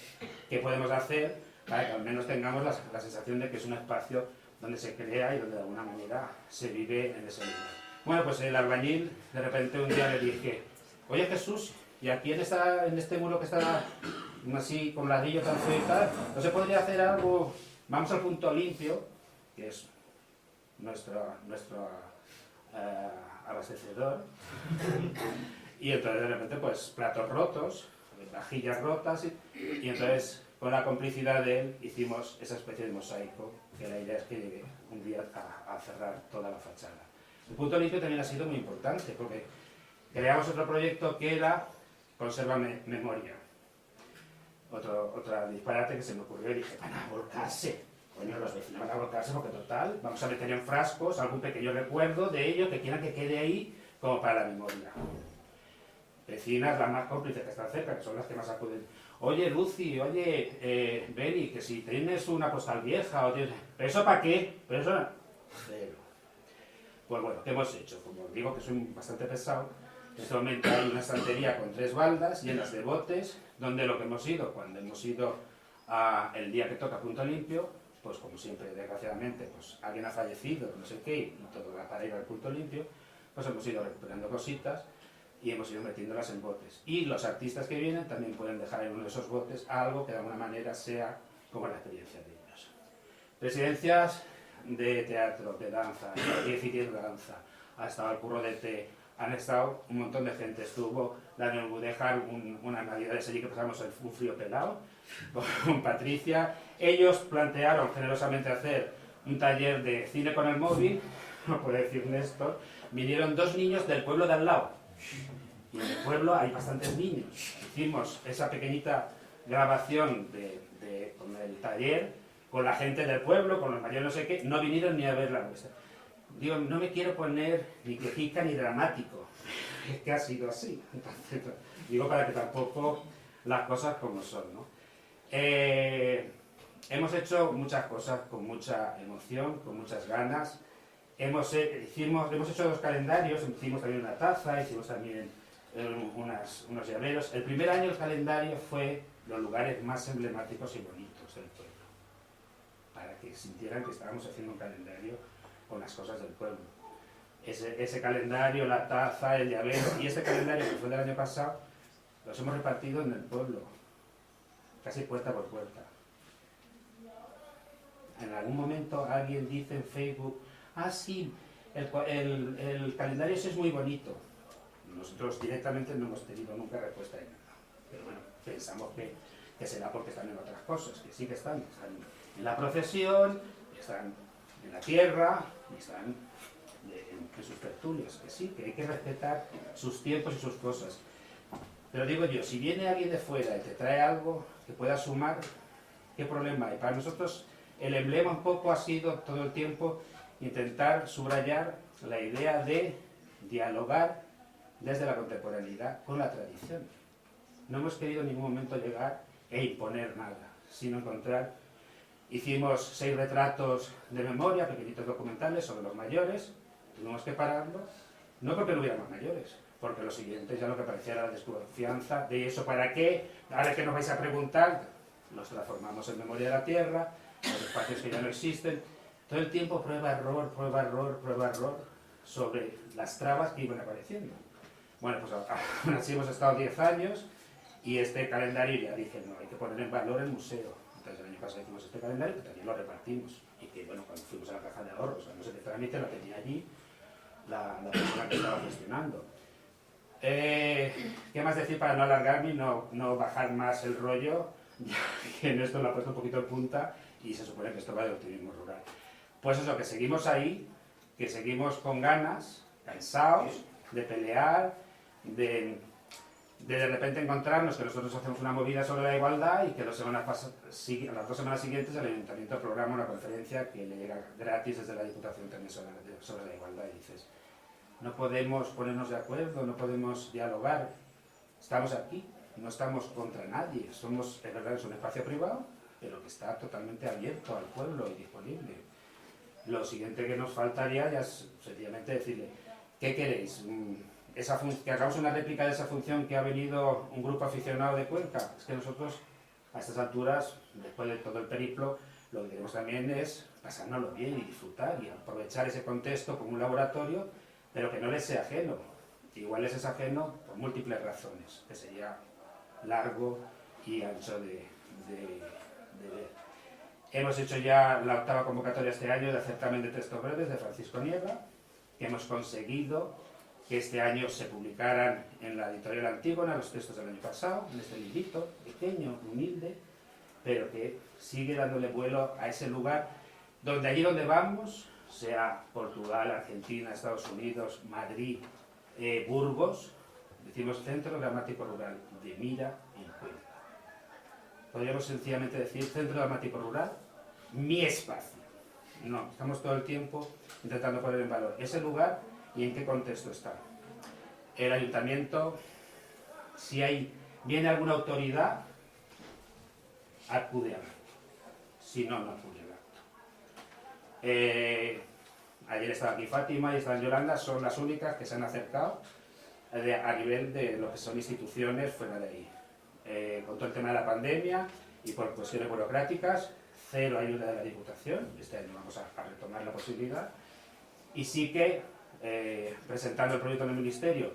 qué podemos hacer para que al menos tengamos la sensación de que es un espacio donde se crea y donde de alguna manera se vive en ese lugar. Bueno, pues el albañil, de repente un día le dije, oye Jesús, y aquí en este muro que está así con ladrillo tan feo y tal, ¿no se podría hacer algo? Vamos al punto limpio, que es nuestro abastecedor, y entonces de repente pues platos rotos, vajillas rotas y entonces con la complicidad de él hicimos esa especie de mosaico, que la idea es que llegue un día a cerrar toda la fachada. El punto limpio también ha sido muy importante porque creamos otro proyecto que era Conserva Memoria. Otra disparate que se me ocurrió y dije, van a volcarse. Coño, los vecinos van a volcarse porque total, vamos a meter en frascos algún pequeño recuerdo de ello que quieran que quede ahí como para la memoria. Vecinas, las más cómplices que están cerca, que son las que más acuden. Oye, Lucy, oye, Beni, que si tienes una postal vieja o tienes... ¿Pero eso para qué? ¿Pero eso no? Cero. Pues bueno, ¿qué hemos hecho? Como digo que soy bastante pesado, en este momento hay una estantería con 3 baldas llenas de botes, donde lo que hemos ido, cuando hemos ido el día que toca Punto Limpio, pues como siempre, desgraciadamente, pues alguien ha fallecido, no sé qué, y todo va para ir al Punto Limpio, pues hemos ido recuperando cositas y hemos ido metiéndolas en botes. Y los artistas que vienen también pueden dejar en uno de esos botes algo que de alguna manera sea como la experiencia de ellos. Residencias de teatro, de danza, de de danza, ha estado el curro de té, han estado un montón de gente, estuvo Daniel Budejar, unas navidades allí que pasamos un frío pelado, con Patricia. Ellos plantearon generosamente hacer un taller de cine con el móvil, no puede decir Néstor, vinieron 2 niños del pueblo de al lado, y en el pueblo hay bastantes niños. Hicimos esa pequeñita grabación con el taller, con la gente del pueblo, con los mayores no sé qué, no vinieron ni a ver la muestra. Digo, no me quiero poner ni quejica ni dramático, es que ha sido así. Entonces, digo para que tampoco las cosas como son, ¿no? Hemos hecho muchas cosas con mucha emoción, con muchas ganas. Hemos hecho 2 calendarios, hicimos también una taza, hicimos también unos llaveros. El primer año el calendario fue los lugares más emblemáticos y bonitos del pueblo, para que sintieran que estábamos haciendo un calendario con las cosas del pueblo. Ese calendario, la taza, el llavero y este calendario que fue del año pasado, los hemos repartido en el pueblo, casi puerta por puerta. En algún momento alguien dice en Facebook, ah sí, el calendario ese es muy bonito. Nosotros directamente no hemos tenido nunca respuesta de nada. Pero bueno, pensamos que será porque están en otras cosas, que sí que están en la procesión, están en la tierra, y están en sus tertulios, que sí, que hay que respetar sus tiempos y sus cosas. Pero digo yo, si viene alguien de fuera y te trae algo que pueda sumar, ¿qué problema hay? Para nosotros el emblema un poco ha sido todo el tiempo intentar subrayar la idea de dialogar desde la contemporaneidad con la tradición. No hemos querido en ningún momento llegar e imponer nada, sino encontrar. Hicimos 6 retratos de memoria, pequeñitos documentales sobre los mayores, tuvimos que pararlo, no porque no hubiera más mayores, porque los siguientes ya lo que parecía era la desconfianza de eso, ¿para qué? Ahora que nos vais a preguntar, los transformamos en memoria de la tierra, los espacios que ya no existen, todo el tiempo prueba, error, prueba, error, prueba, error, sobre las trabas que iban apareciendo. Bueno, pues aún así hemos estado 10 años y este calendario ya dije, no, hay que poner en valor el museo. Entonces el año pasado hicimos este calendario que también lo repartimos y que bueno, cuando fuimos a la caja de ahorros, no sé qué trámite, lo tenía allí la persona que estaba gestionando. ¿Qué más decir para no alargarme y no bajar más el rollo? Que en esto lo ha puesto un poquito en punta y se supone que esto va de optimismo rural. Pues eso, que seguimos ahí, que seguimos con ganas, cansados de pelear, de repente encontrarnos que nosotros hacemos una movida sobre la igualdad y que las 2 semanas siguientes el Ayuntamiento programa una conferencia que le llega gratis desde la Diputación también sobre la igualdad y dices, no podemos ponernos de acuerdo, no podemos dialogar, estamos aquí, no estamos contra nadie, es verdad, es un espacio privado, pero que está totalmente abierto al pueblo y disponible. Lo siguiente que nos faltaría ya es sencillamente decirle, ¿qué queréis? Que hagamos una réplica de esa función que ha venido un grupo aficionado de Cuenca. Es que nosotros, a estas alturas, después de todo el periplo, lo que queremos también es pasárnoslo bien y disfrutar y aprovechar ese contexto como un laboratorio, pero que no les sea ajeno. Igual les es ajeno por múltiples razones, que sería largo y ancho de ver. Hemos hecho ya la 8ª convocatoria este año de certamen de textos breves de Francisco Niebla, que hemos conseguido que este año se publicaran en la editorial Antígona los textos del año pasado, en este librito pequeño, humilde, pero que sigue dándole vuelo a ese lugar donde allí donde vamos, sea Portugal, Argentina, Estados Unidos, Madrid, Burgos, decimos Centro Dramático Rural de Mira en Cuenca. Podríamos sencillamente decir Centro Dramático Rural, mi espacio. No, estamos todo el tiempo intentando poner en valor ese lugar y en qué contexto está. El ayuntamiento, si viene alguna autoridad, acude al acto. Si no, no acude al acto. Ayer estaba aquí Fátima y estaba Yolanda, son las únicas que se han acercado a nivel de lo que son instituciones fuera de ahí. Con todo el tema de la pandemia y por cuestiones burocráticas, cero ayuda de la Diputación, este año vamos a retomar la posibilidad, y sí que presentando el proyecto en el Ministerio,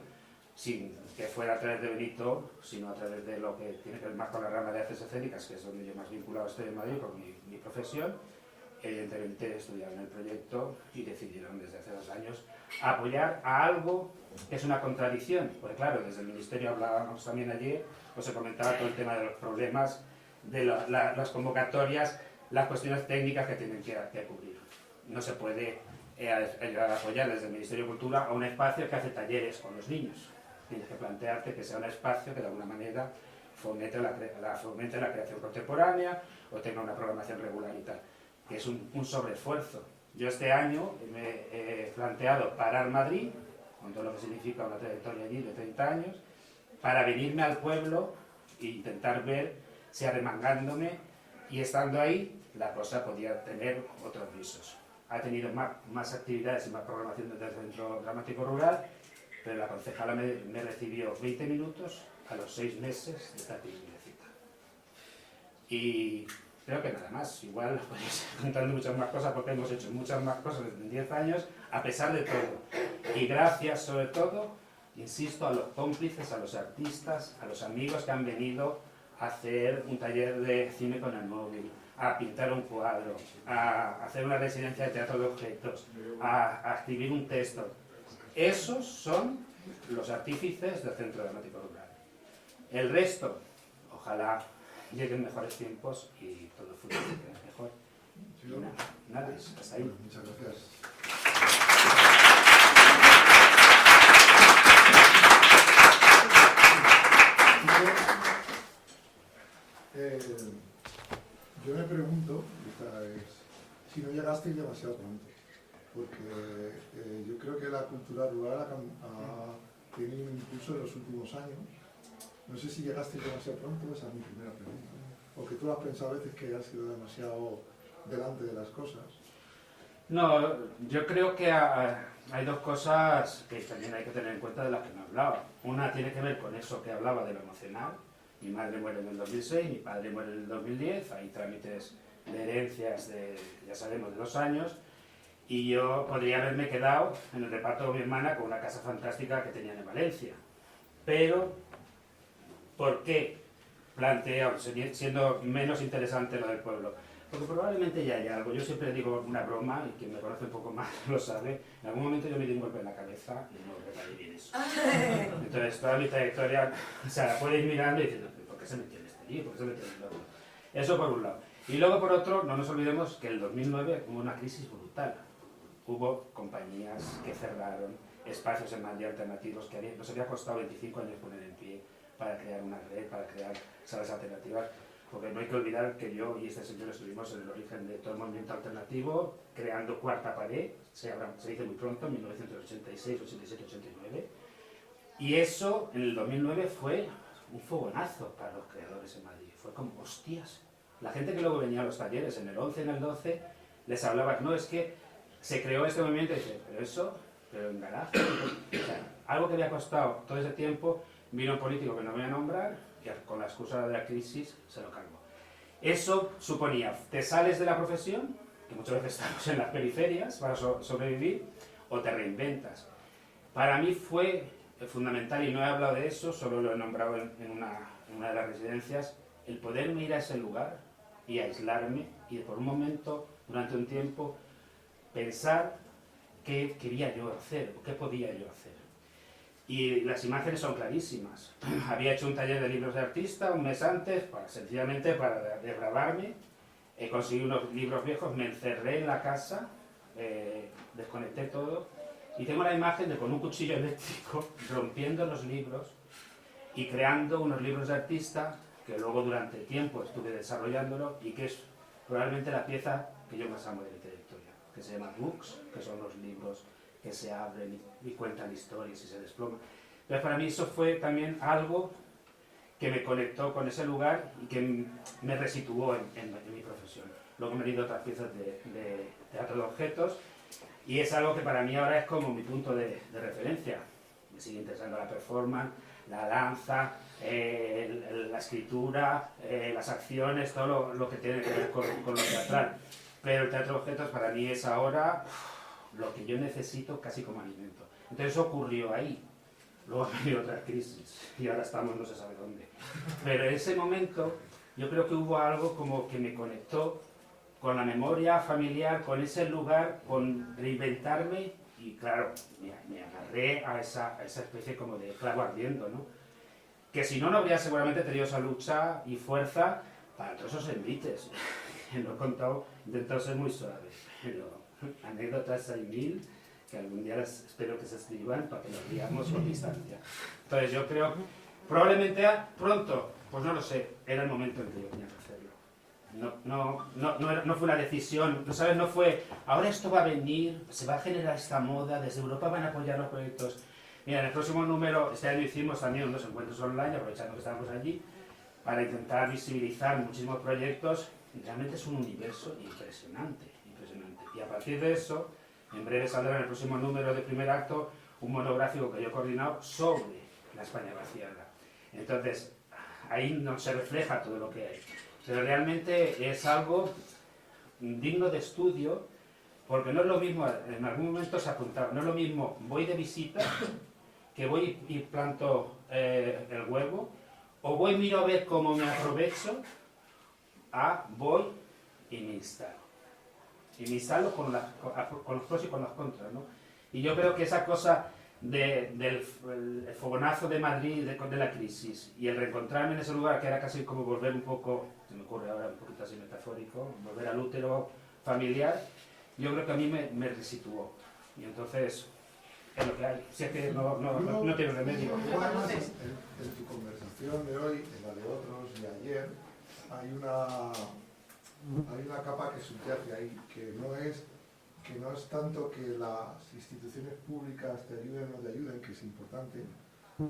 sin que fuera a través de Benito, sino a través de lo que tiene que ver más con la rama de artes escénicas, que es donde yo más vinculado estoy en Madrid con mi profesión, evidentemente estudiaron el proyecto y decidieron desde hace 2 años apoyar a algo que es una contradicción, porque claro, desde el Ministerio hablábamos también ayer, pues se comentaba todo el tema de los problemas, de las convocatorias, las cuestiones técnicas que tienen que cubrir. No se puede apoyar desde el Ministerio de Cultura a un espacio que hace talleres con los niños. Tienes que plantearte que sea un espacio que de alguna manera fomente la creación contemporánea o tenga una programación regular y tal, que es un sobreesfuerzo. Yo este año me he planteado parar Madrid, con todo lo que significa una trayectoria allí de 30 años, para venirme al pueblo e intentar ver si arremangándome y estando ahí la cosa podía tener otros visos. Ha tenido más actividades y más programación desde el Centro Dramático Rural, pero la concejala me recibió 20 minutos a los 6 meses de estar cita. Y creo que nada más, igual podéis ir contando muchas más cosas porque hemos hecho muchas más cosas en 10 años, a pesar de todo. Y gracias sobre todo, insisto, a los cómplices, a los artistas, a los amigos que han venido a hacer un taller de cine con el móvil, a pintar un cuadro, a hacer una residencia de teatro de objetos, a escribir un texto. Esos son los artífices del Centro Dramático Rural. El resto, ojalá lleguen mejores tiempos y todo funcione mejor. Y nada, hasta ahí. Muchas gracias. Yo me pregunto, si no llegasteis demasiado pronto, porque yo creo que la cultura rural ha tenido un impulso en los últimos años. No sé si llegasteis demasiado pronto, esa es mi primera pregunta. O que tú has pensado a veces que has sido demasiado delante de las cosas. No, yo creo que hay 2 cosas que también hay que tener en cuenta de las que me hablaba. Una tiene que ver con eso que hablaba de lo emocional. Mi madre muere en el 2006, mi padre muere en el 2010, hay trámites de herencias de, ya sabemos, de 2 años, y yo podría haberme quedado en el reparto de mi hermana con una casa fantástica que tenían en Valencia. Pero, ¿por qué planteo, siendo menos interesante lo del pueblo? Porque probablemente ya hay algo. Yo siempre digo una broma, y quien me conoce un poco más lo sabe, en algún momento yo me di un golpe en la cabeza y no reparé bien eso. Entonces, toda mi trayectoria, o sea, la puedes ir mirando y diciendo, ¿por qué se metió en este lío? ¿Por qué se metió en el otro? Eso por un lado. Y luego, por otro, no nos olvidemos que en el 2009 hubo una crisis brutal. Hubo compañías que cerraron, espacios en Madrid alternativos que nos había costado 25 años poner en pie para crear una red, para crear salas alternativas. Porque no hay que olvidar que yo y este señor estuvimos en el origen de todo el movimiento alternativo, creando Cuarta Pared, se dice muy pronto, en 1986, 87, 89. Y eso, en el 2009, fue un fogonazo para los creadores en Madrid. Fue como, hostias. La gente que luego venía a los talleres, en el 11, en el 12, les hablaba, no, es que se creó este movimiento, y dice, pero eso, pero en garaje. O sea, algo que había costado todo ese tiempo, vino un político que no voy a nombrar, que con la excusa de la crisis se lo cargó. Eso suponía, te sales de la profesión, que muchas veces estamos en las periferias para sobrevivir, o te reinventas. Para mí fue fundamental, y no he hablado de eso, solo lo he nombrado en una de las residencias, el poderme ir a ese lugar y aislarme, y por un momento, durante un tiempo, pensar qué quería yo hacer, o qué podía yo hacer. y las imágenes son clarísimas. Había hecho un taller de libros de artista un mes antes, sencillamente para desgravarme. Conseguí unos libros viejos, me encerré en la casa, desconecté todo y tengo la imagen de con un cuchillo eléctrico rompiendo los libros y creando unos libros de artista que luego durante tiempo estuve desarrollándolo y que es probablemente la pieza que yo más amo de mi trayectoria, que se llama Books, que son los libros que se abren y cuentan historias y se desploman. Entonces para mí eso fue también algo que me conectó con ese lugar y que me resituó en mi profesión. Luego me he leído otras piezas de teatro de objetos y es algo que para mí ahora es como mi punto de referencia. Me sigue interesando la performance, la danza, la escritura, las acciones, todo lo que tiene que ver con lo teatral. Pero el teatro de objetos para mí es ahora lo que yo necesito casi como alimento. Entonces eso ocurrió ahí. Luego ha habido otra crisis y ahora estamos no se sabe dónde. Pero en ese momento yo creo que hubo algo como que me conectó con la memoria familiar, con ese lugar, con reinventarme y claro, me agarré a esa especie como de clavo ardiendo, ¿no? Que si no, no habría seguramente tenido esa lucha y fuerza para todos esos envites. Lo he contado, he intentado ser muy suave, pero anécdotas hay mil que algún día espero que se escriban para que nos digamos con distancia. Entonces yo creo, probablemente pronto, pues no lo sé, era el momento en que yo tenía que hacerlo. No fue una decisión, ¿sabes? No fue, ahora esto va a venir, se va a generar esta moda, desde Europa van a apoyar los proyectos. Mira, en el próximo número, este año hicimos también unos encuentros online, aprovechando que estábamos allí, para intentar visibilizar muchísimos proyectos, y realmente es un universo impresionante, impresionante. Y a partir de eso, en breve saldrá en el próximo número de primer acto un monográfico que yo he coordinado sobre la España vaciada. Entonces, ahí no se refleja todo lo que hay. Pero realmente es algo digno de estudio, porque no es lo mismo, en algún momento se apuntaba, no es lo mismo voy de visita, que voy y planto el huevo, o voy miro a ver cómo me aprovecho, voy y me instalo. Y me instalo con los pros y con las contras, ¿no? Y yo creo que esa cosa del fogonazo de Madrid, de la crisis, y el reencontrarme en ese lugar que era casi como volver un poco, se me ocurre ahora un poquito así metafórico, volver al útero familiar, yo creo que a mí me resituó. Y entonces, es lo que hay. Si es que no tiene remedio. Además, en tu conversación de hoy, en la de otros, de ayer, hay una capa que subyace ahí, que no es tanto que las instituciones públicas te ayuden o no te ayuden, que es importante,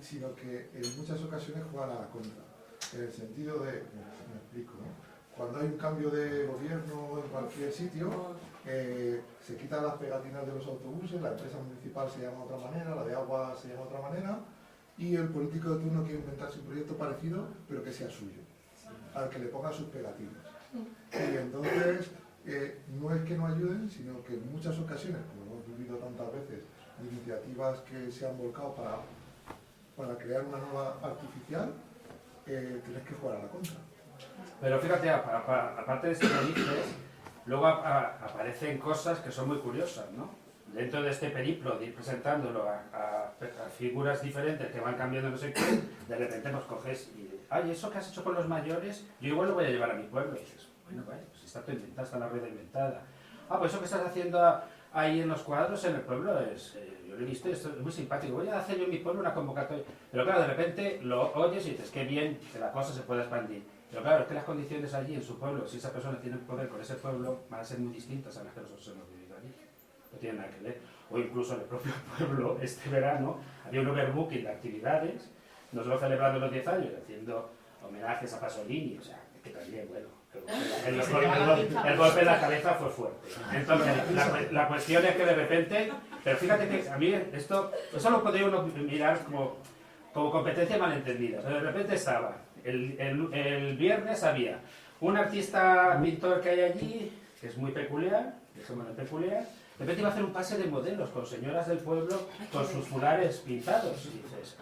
sino que en muchas ocasiones juegan a la contra. En el sentido de, me explico, ¿no? Cuando hay un cambio de gobierno en cualquier sitio, se quitan las pegatinas de los autobuses, la empresa municipal se llama de otra manera, la de agua se llama de otra manera, y el político de turno quiere inventarse un proyecto parecido, pero que sea suyo, al que le pongan sus pegatinas. Y entonces, no es que no ayuden, sino que en muchas ocasiones, como hemos vivido tantas veces, iniciativas que se han volcado para crear una nueva artificial, tienes que jugar a la contra. Pero fíjate, aparte de esto que dices, luego aparecen cosas que son muy curiosas, ¿no? Dentro de este periplo de ir presentándolo a figuras diferentes que van cambiando no sé qué, de repente nos coges y ay, eso que has hecho con los mayores, yo igual lo voy a llevar a mi pueblo. Y dices, bueno, vale, pues está todo inventado, está la rueda inventada. Pues eso que estás haciendo ahí en los cuadros en el pueblo es, yo lo he visto, esto es muy simpático, voy a hacer yo en mi pueblo una convocatoria. Pero claro, de repente lo oyes y dices, qué bien que la cosa se pueda expandir. Pero claro, es que las condiciones allí en su pueblo, si esa persona tiene poder con ese pueblo, van a ser muy distintas a las que nosotros hemos vivido allí. No tiene nada que ver. O incluso en el propio pueblo, este verano, había un overbooking de actividades, nosotros celebrando los 10 años, haciendo homenajes a Pasolini, o sea, que también, bueno, el golpe en la cabeza fue fuerte. Entonces, la cuestión es que de repente, pero fíjate que a mí eso lo podría uno mirar como competencia malentendida, pero de repente estaba, el viernes había un artista pintor que hay allí, que es muy peculiar, dejémoslo peculiar, de repente iba a hacer un pase de modelos con señoras del pueblo con sus fulares pintados, y dices,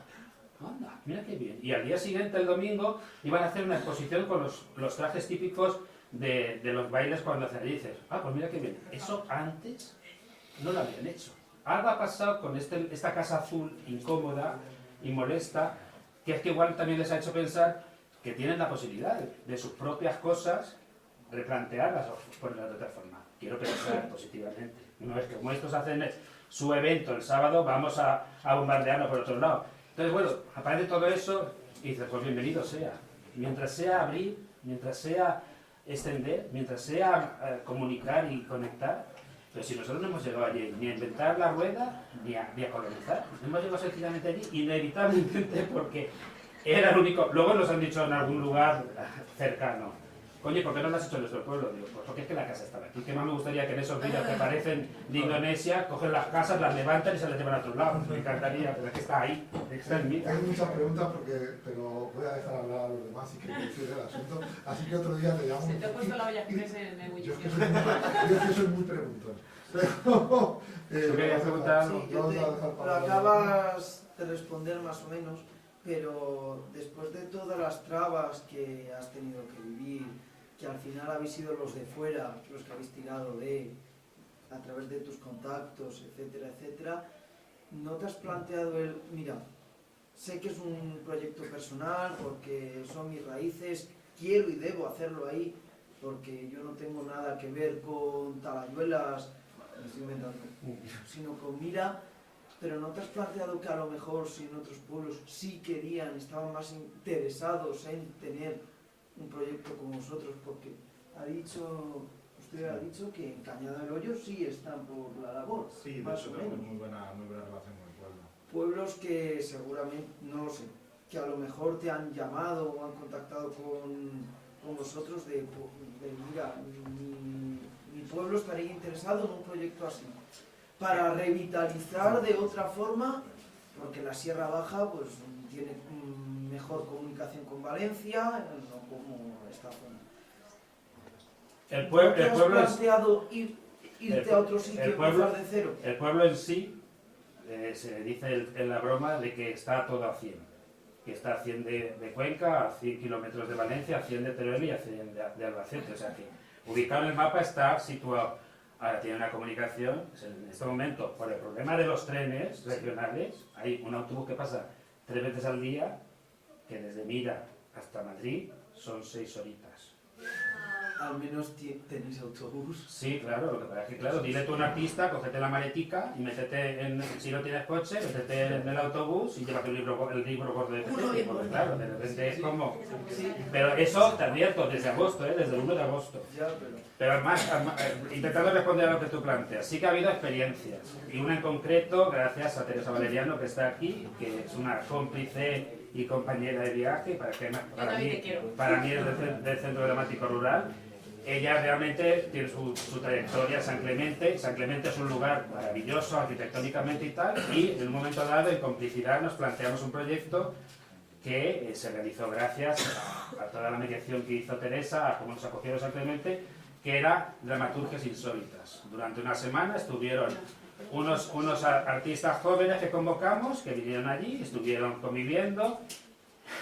anda, mira qué bien. Y al día siguiente, el domingo, iban a hacer una exposición con los trajes típicos de los bailes cuando hacen. Y dices, pues mira qué bien. Eso antes no lo habían hecho. algo ha pasado con esta casa azul incómoda y molesta, que es que igual también les ha hecho pensar que tienen la posibilidad de sus propias cosas replantearlas o ponerlas de otra forma. Quiero pensar positivamente. No es que como estos hacen su evento el sábado, vamos a bombardearlo por otro lado. Entonces, bueno, aparece todo eso y dices, pues bienvenido sea. Mientras sea abrir, mientras sea extender, mientras sea comunicar y conectar. Pero si nosotros no hemos llegado allí ni a inventar la rueda, ni a colonizar, hemos llegado sencillamente allí, inevitablemente, porque era el único. Luego nos han dicho en algún lugar cercano, coño, ¿por qué no lo has hecho en nuestro pueblo? Digo, pues porque es que la casa estaba aquí. ¿Qué más me gustaría que en esos vídeos que aparecen de Indonesia, cogen las casas, las levantan y se las llevan a otro lado? Me encantaría, pero es que está ahí, está en mí. Hay muchas preguntas, pero voy a dejar hablar a los demás y que decir el asunto. Así que otro día te llamo. Se te ha puesto la olla express en Yo es ebullición. que soy muy preguntón. Pero, ¿Tú querías preguntar algo? Sí, yo lo acabas de responder más o menos, pero después de todas las trabas que has tenido que vivir, que al final habéis sido los de fuera, los que habéis tirado a través de tus contactos, etcétera, etcétera, ¿no te has planteado mira, sé que es un proyecto personal porque son mis raíces, quiero y debo hacerlo ahí, porque yo no tengo nada que ver con Talayuelas, me estoy inventando, sino con Mira, pero ¿no te has planteado que a lo mejor si en otros pueblos sí querían, estaban más interesados en tener un proyecto como vosotros? Porque usted ha dicho que en Cañada del Hoyo sí están por la labor, Sí, de más hecho o tenemos menos. muy buena relación con el pueblo. Pueblos que seguramente, no lo sé, que a lo mejor te han llamado o han contactado con vosotros de mira, mi pueblo estaría interesado en un proyecto así, para revitalizar de otra forma, porque la Sierra Baja pues tiene mejor comunicación con Valencia, no como esta zona. El ¿No te has pueblo es... planteado irte a otro sitio y empezar de cero? El pueblo en sí, se dice en la broma de que está todo a 100. Que está a 100 de Cuenca, a 100 kilómetros de Valencia, a 100 de Teruel y a 100 de Albacete. O sea que ubicado en el mapa está situado. Ahora tiene una comunicación, en este momento, por el problema de los trenes regionales, hay un autobús que pasa 3 veces al día, que desde Mira hasta Madrid son 6 horitas. Al menos tenéis autobús. Sí, claro, lo que pasa es que, claro, dile tú a un artista, cógete la maletica y métete si no tienes coche, métete en el autobús y llévate el libro gordo de Pepe, porque claro, de repente es como... Pero eso te advierto, desde agosto, desde el 1 de agosto. Ya, Pero además, intentando responder a lo que tú planteas, sí que ha habido experiencias, y una en concreto, gracias a Teresa Valeriano, que está aquí, que es una cómplice y compañera de viaje, para mí es del Centro Dramático Rural. Ella realmente tiene su trayectoria en San Clemente. San Clemente es un lugar maravilloso arquitectónicamente y tal, y en un momento dado, en complicidad, nos planteamos un proyecto que se realizó gracias a toda la mediación que hizo Teresa, a cómo nos acogieron San Clemente, que era Dramaturgias Insólitas. Durante una semana estuvieron unos artistas jóvenes que convocamos, que vinieron allí, estuvieron conviviendo.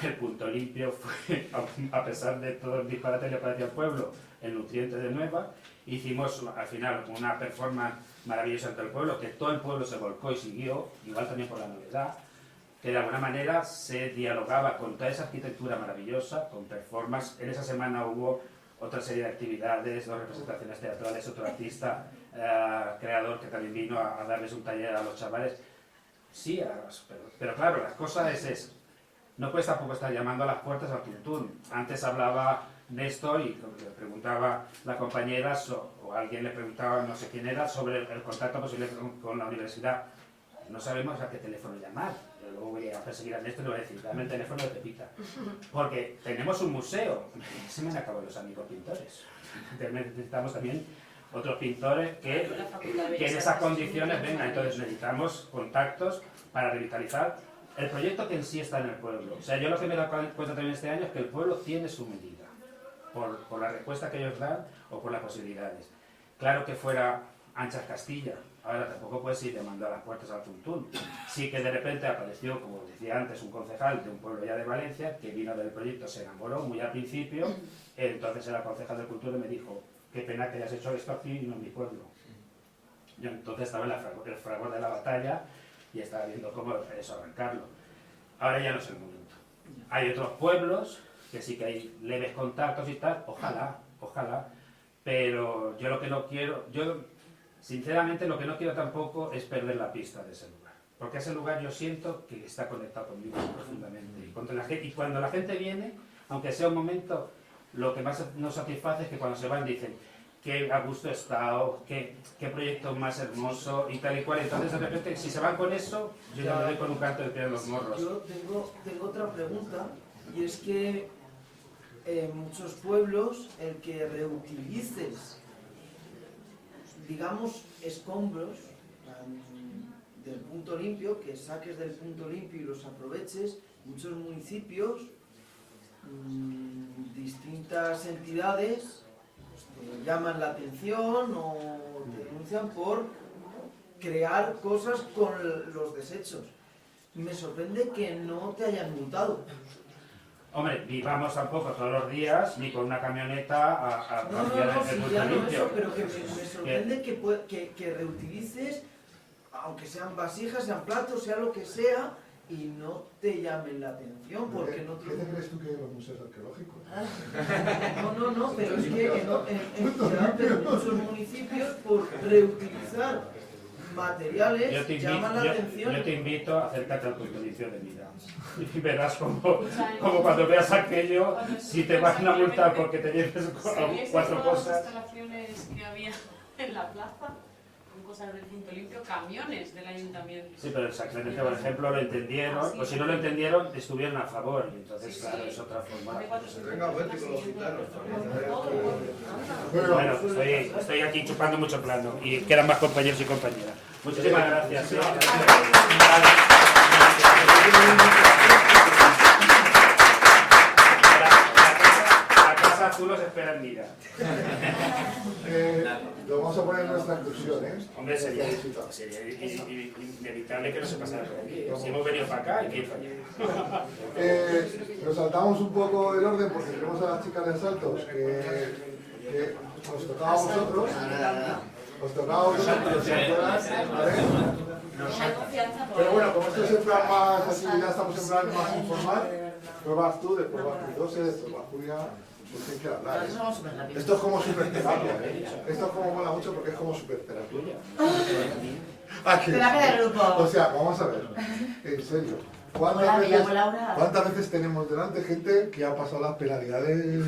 El punto limpio fue, a pesar de todo el disparate que parecía el pueblo, el nutriente de Nueva. Hicimos al final una performance maravillosa entre el pueblo, que todo el pueblo se volcó y siguió, igual también por la novedad, que de alguna manera se dialogaba con toda esa arquitectura maravillosa, con performance. En esa semana hubo otra serie de actividades, 2 representaciones teatrales, otro artista creador que también vino a darles un taller a los chavales. Sí, pero claro, la cosa es esa. No puedes tampoco estar llamando a las puertas al tuntún. Antes hablaba Néstor y le preguntaba la compañera, o alguien le preguntaba, no sé quién era, sobre el contacto posible con la universidad. No sabemos a qué teléfono llamar. Yo luego voy a perseguir a Néstor y le voy a decir, dame el teléfono de Pepita. Porque tenemos un museo. Se me han acabado los amigos pintores. Necesitamos también otros pintores que en esas condiciones vengan. Entonces necesitamos contactos para revitalizar el proyecto que en sí está en el pueblo. O sea, yo lo que me he dado cuenta también este año es que el pueblo tiene su medida, por la respuesta que ellos dan o por las posibilidades. Claro que fuera Anchas Castilla, ahora tampoco puedes ir llamando a las puertas al tuntún. Sí que de repente apareció, como decía antes, un concejal de un pueblo ya de Valencia, que vino del proyecto, se enamoró muy al principio, entonces era concejal de cultura y me dijo, qué pena que hayas hecho esto aquí y no en mi pueblo. Yo entonces estaba en el fragor de la batalla y estaba viendo cómo eso arrancarlo. Ahora ya no es el momento. Hay otros pueblos que sí que hay leves contactos y tal, ojalá, pero yo lo que no quiero, sinceramente lo que no quiero tampoco es perder la pista de ese lugar. Porque ese lugar yo siento que está conectado conmigo profundamente. Y cuando la gente viene, aunque sea un momento, lo que más nos satisface es que cuando se van dicen qué a gusto he estado, qué proyecto más hermoso y tal y cual. Entonces de repente, si se van con eso, yo ya me doy con un canto de pie en los morros. Yo tengo otra pregunta, y es que en muchos pueblos el que reutilices, digamos, escombros del punto limpio, que saques del punto limpio y los aproveches, muchos municipios, distintas entidades te llaman la atención o te denuncian por crear cosas con los desechos. Me sorprende que no te hayan multado. Hombre, ni vamos tampoco todos los días, ni con una camioneta a vaciar el sí, punto ya no limpio. eso, pero que me sorprende que reutilices, aunque sean vasijas, sean platos, sea lo que sea, y no te llamen la atención, porque no ¿Qué te crees tú que los museos arqueológicos? No, pero es que en muchos municipios, por reutilizar materiales, llaman la atención. Yo te invito a acercarte al punto limpio de vida. Y verás como cuando veas aquello, si te van a multar porque te lleves cuatro cosas. Las instalaciones que había en la plaza, con cosas del punto limpio, camiones del ayuntamiento. Sí, pero exactamente, por ejemplo, lo entendieron, o si no lo entendieron, estuvieron a favor, y entonces, claro, es otra forma. Venga, vete con los gitanos Bueno, estoy aquí chupando mucho plano, y quedan más compañeros y compañeras. Muchísimas gracias. La casa azul os espera en Mira. Lo vamos a poner en nuestra excursión, ¿eh? Hombre, sería inevitable que no se pasara por aquí. Si hemos venido para acá, hay que ir para allá. Nos saltamos un poco el orden porque tenemos a las chicas de asaltos que os tocaba a vosotros. Os tocaba a vosotros, pero bueno, como esto es en plan más así, ya estamos en plan más informal, pruebas tú, después vas tú, después va Julia. Pues hay que hablar, ¿eh? Esto es como superterapia, ¿eh? Esto es como mola mucho porque es como superterapia. Terapia de grupo. O sea, vamos a ver, en serio. ¿Cuántas veces tenemos delante gente que ha pasado las penalidades?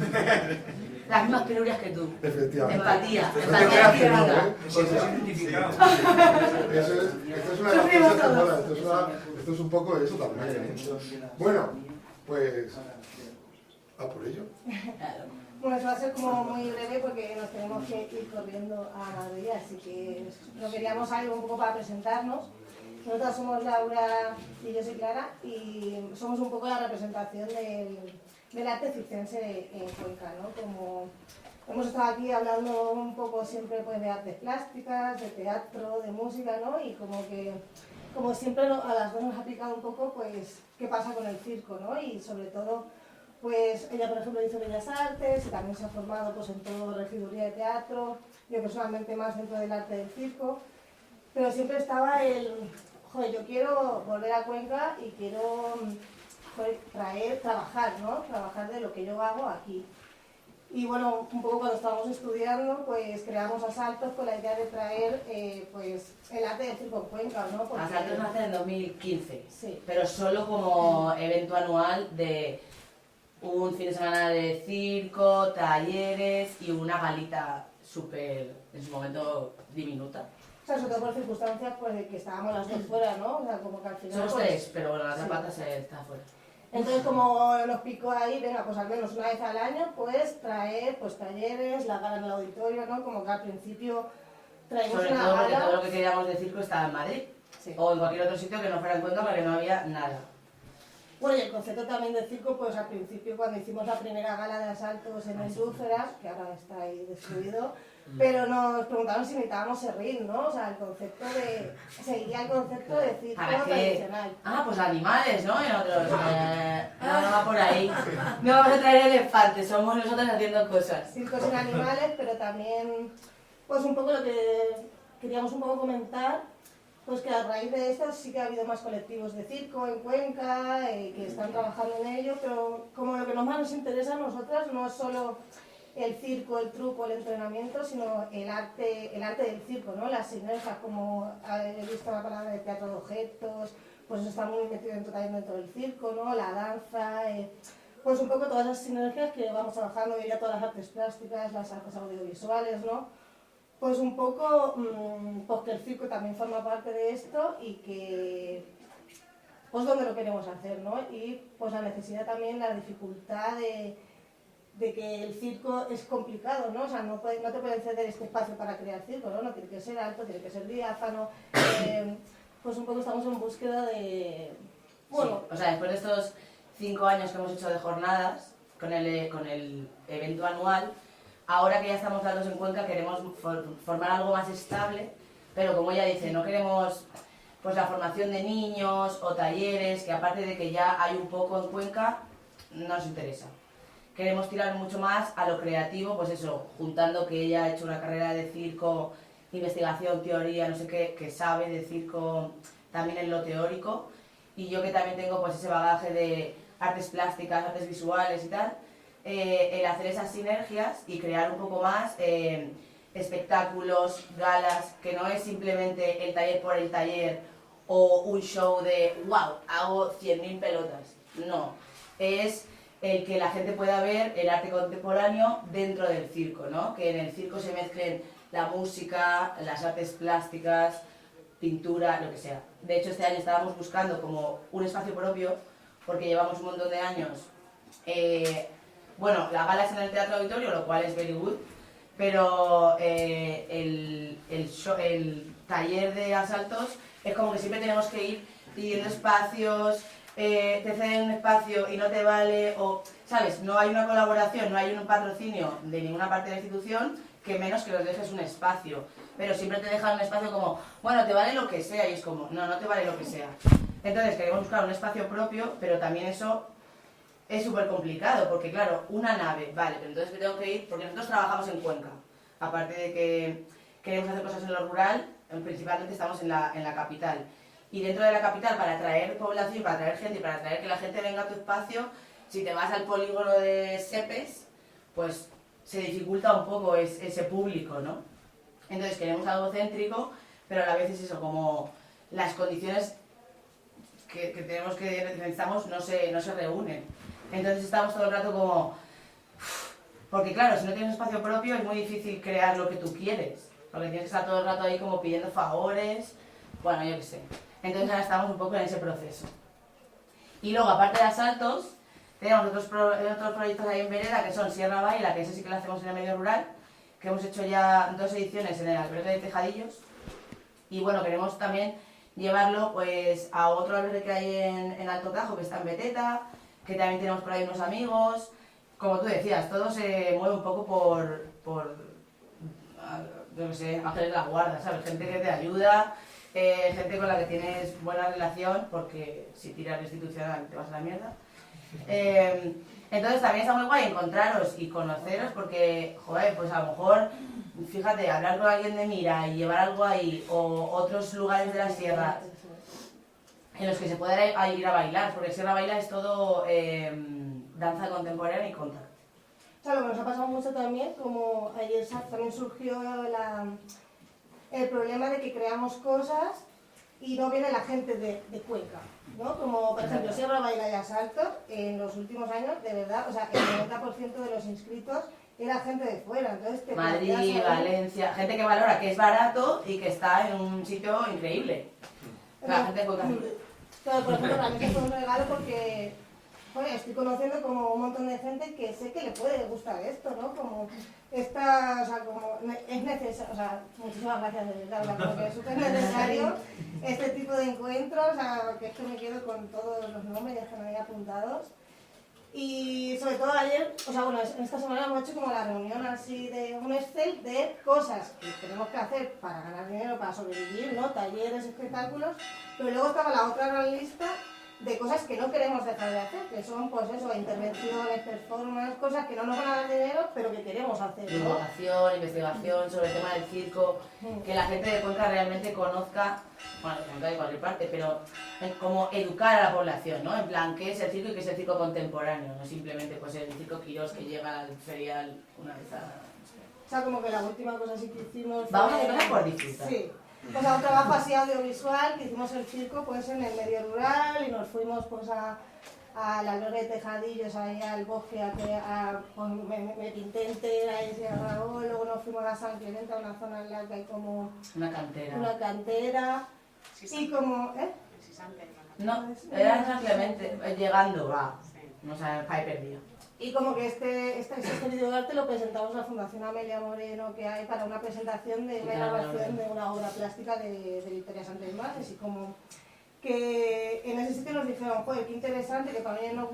Las mismas penurias que tú. Efectivamente. Empatía. No te creas que no, ¿eh? Esto es una de las cosas que mola. Esto es un poco eso también, ¿eh? Bueno, pues a por ello. Bueno, eso va a ser como muy breve porque nos tenemos que ir corriendo a Madrid, así que lo queríamos algo un poco para presentarnos. Nosotras somos Laura y yo soy Clara y somos un poco la representación del arte circense en Cuenca, ¿no? Como hemos estado aquí hablando un poco siempre pues, de artes plásticas, de teatro, de música, ¿no? Y como siempre a las dos nos ha aplicado un poco pues qué pasa con el circo, ¿no? Y sobre todo pues ella por ejemplo hizo Bellas Artes y también se ha formado pues en todo regiduría de teatro, yo personalmente más dentro del arte del circo, pero siempre estaba joder, yo quiero volver a Cuenca y quiero trabajar, ¿no? Trabajar de lo que yo hago aquí. Y bueno, un poco cuando estábamos estudiando, pues creamos Asaltos con la idea de traer pues el arte del circo en Cuenca, ¿no? Porque... Asaltos nace en 2015, sí, pero solo como evento anual de un fin de semana de circo, talleres y una galita súper, en su momento, diminuta. O sea, sobre todo por circunstancias pues, de que estábamos las dos fuera, ¿no? O sea, como que al final... Somos pues, tres, pero bueno, la sí. zapata se está fuera. Entonces, como nos picó ahí, venga, pues al menos una vez al año, pues traer pues talleres, la gala en el auditorio, ¿no? Como que al principio traemos Sobre una todo porque gala... todo lo que queríamos de circo estaba en Madrid, Sí. o en cualquier otro sitio que no fuera en Cuenca porque no había nada. Bueno, y el concepto también del circo, pues al principio cuando hicimos la primera gala de asaltos en el Dúfera, que ahora está ahí destruido, pero nos preguntaron si necesitábamos serrín, ¿no? O sea, el concepto de... seguía el concepto de circo ¿Para qué? tradicional. Ah, pues animales, ¿no? Y nosotros, no va por ahí. No vamos a traer elefantes, somos nosotros haciendo cosas. Circo sin animales, pero también, pues un poco lo que queríamos un poco comentar pues que a raíz de esto sí que ha habido más colectivos de circo en Cuenca que están trabajando en ello, pero como lo que más nos interesa a nosotras no es solo el circo, el truco, el entrenamiento, sino el arte del circo, ¿no? Las sinergias, como he visto la palabra de teatro de objetos, pues eso está muy metido también dentro del circo, ¿no? La danza, pues un poco todas esas sinergias que vamos trabajando, ya todas las artes plásticas, las artes audiovisuales, ¿no? Pues un poco, pues que el circo también forma parte de esto y que, pues dónde lo queremos hacer, ¿no? Y pues la necesidad también, la dificultad de que el circo es complicado, ¿no? O sea, no te pueden ceder este espacio para crear circo, ¿no? No tiene que ser alto, tiene que ser diáfano. Pues un poco estamos en búsqueda de... Bueno, sí, o sea, después de estos 5 años que hemos hecho de jornadas, con el evento anual, ahora que ya estamos dados en Cuenca queremos formar algo más estable, pero como ella dice, no queremos pues la formación de niños o talleres, que aparte de que ya hay un poco en Cuenca, no nos interesa. Queremos tirar mucho más a lo creativo, pues eso, juntando que ella ha hecho una carrera de circo, investigación, teoría, no sé qué, que sabe de circo también en lo teórico, y yo que también tengo pues ese bagaje de artes plásticas, artes visuales y tal, el hacer esas sinergias y crear un poco más espectáculos, galas, que no es simplemente el taller por el taller o un show de wow, hago 100.000 pelotas, no, es el que la gente pueda ver el arte contemporáneo dentro del circo, ¿no? Que en el circo se mezclen la música, las artes plásticas, pintura, lo que sea. De hecho, este año estábamos buscando como un espacio propio, porque llevamos un montón de años. Bueno, la gala es en el Teatro Auditorio, lo cual es very good, pero el taller de asaltos es como que siempre tenemos que ir pidiendo espacios, te ceden un espacio y no te vale, o, ¿sabes? No hay una colaboración, no hay un patrocinio de ninguna parte de la institución, que menos que los dejes un espacio. Pero siempre te dejan un espacio como, bueno, te vale lo que sea, y es como, no, no te vale lo que sea. Entonces queremos buscar un espacio propio, pero también eso es súper complicado, porque claro, una nave, vale, pero entonces me tengo que ir, porque nosotros trabajamos en Cuenca. Aparte de que queremos hacer cosas en lo rural, principalmente estamos en la capital. Y dentro de la capital, para atraer población, para atraer gente y para atraer que la gente venga a tu espacio, si te vas al polígono de Sepes, pues se dificulta un poco ese público, ¿no? Entonces queremos algo céntrico, pero a la vez es eso, como las condiciones que necesitamos no se reúnen. Entonces estamos todo el rato como... Porque claro, si no tienes espacio propio es muy difícil crear lo que tú quieres, porque tienes que estar todo el rato ahí como pidiendo favores, bueno, yo qué sé. Entonces ahora estamos un poco en ese proceso. Y luego, aparte de asaltos, tenemos otros proyectos ahí en Vereda, que son Sierra Baila, que ese sí que lo hacemos en el medio rural, que hemos hecho ya 2 ediciones en el albergue de Tejadillos. Y bueno, queremos también llevarlo pues a otro albergue que hay en Alto Tajo, que está en Beteta, que también tenemos por ahí unos amigos. Como tú decías, todo se mueve un poco por no sé, ángeles de la guarda, ¿sabes? Gente que te ayuda, gente con la que tienes buena relación, porque si tiras institucional te vas a la mierda. Entonces también está muy guay encontraros y conoceros, porque, joder, pues a lo mejor, fíjate, hablar con alguien de Mira y llevar algo ahí, o otros lugares de la sierra en los que se pueda ir a bailar, porque Sierra Baila es todo danza contemporánea y contacto. O sea, lo que nos ha pasado mucho también, como ayer también surgió el problema de que creamos cosas y no viene la gente de Cuenca, ¿no? Como, por ejemplo, Sierra Baila y Asaltos, en los últimos años, de verdad, o sea, el 90% de los inscritos era gente de fuera, entonces te Madrid, Valencia, gente que valora que es barato y que está en un sitio increíble. La gente de Cuenca. Pero, por ejemplo, para mí que fue un regalo porque... Bueno, estoy conociendo como un montón de gente que sé que le puede gustar esto, ¿no? Como esta, o sea, como es necesario, o sea, muchísimas gracias de verdad, porque es súper necesario este tipo de encuentros, o sea, que es que me quedo con todos los nombres que me había apuntados. Y sobre todo ayer, o sea, bueno, en esta semana hemos hecho como la reunión así de un Excel de cosas que tenemos que hacer para ganar dinero, para sobrevivir, ¿no? Talleres, espectáculos, pero luego estaba la otra gran lista de cosas que no queremos dejar de hacer, que son pues eso, intervenciones, performance, cosas que no nos van a dar dinero, pero que queremos hacer, ¿no? Divulgación, investigación sobre el tema del circo, que la gente de Cuenca realmente conozca, bueno, de cualquier parte, pero como educar a la población, ¿no? En plan, ¿qué es el circo y qué es el circo contemporáneo? No simplemente pues el circo Quirós que llega al ferial una vez a... O sea, como que la última cosa sí que hicimos... Vamos a fue- hacer cosas por disfrutar. Sí. O sea, un trabajo así audiovisual, que hicimos el circo pues en el medio rural y nos fuimos pues a la Lore de Tejadillos, ahí al bosque, pues, me pinté entera y se agarró, luego nos fuimos a San Clemente, a una zona en la que hay como Una cantera. una cantera y como... No, era en San Clemente, llegando, va. No sabes, ahí perdido. Y como que este vídeo de arte lo presentamos a la Fundación Amelia Moreno que hay para una presentación de una grabación de una obra plástica de Victoria Santillán, y como que en ese sitio nos dijeron, joder, qué interesante que para una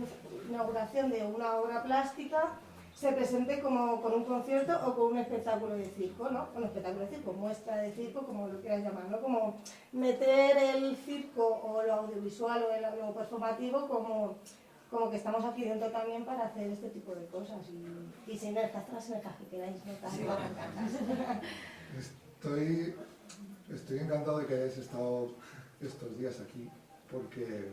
inauguración de una obra plástica se presente como con un concierto o con un espectáculo de circo, ¿no? Un espectáculo de circo, muestra de circo, como lo quieras llamar, ¿no? Como meter el circo o lo audiovisual o lo performativo como que estamos aquí dentro también para hacer este tipo de cosas y sinergias, todas las sinergias que queráis notar. Estoy encantado de que hayáis estado estos días aquí, porque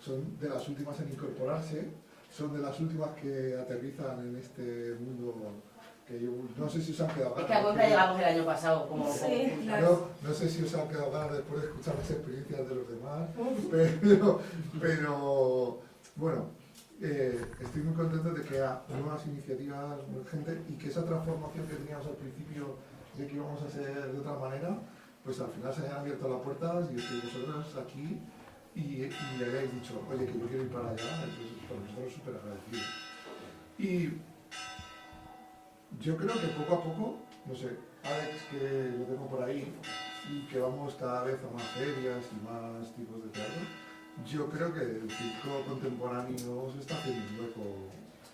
son de las últimas en incorporarse, son de las últimas que aterrizan en este mundo que yo no sé si os han quedado ganas. Es que a Cuenca llegamos el año pasado, como... Sí, no sé si os han quedado ganas después de escuchar las experiencias de los demás, pero bueno, estoy muy contento de que haya nuevas iniciativas urgentes y que esa transformación que teníamos al principio de que íbamos a ser de otra manera, pues al final se hayan abierto las puertas y estéis vosotros aquí y le hayáis dicho, oye, que yo quiero ir para allá, entonces por nosotros súper agradecidos. Y yo creo que poco a poco, no sé, Alex, que lo tengo por ahí, y que vamos cada vez a más ferias y más tipos de teatro, yo creo que el circo contemporáneo se está haciendo un hueco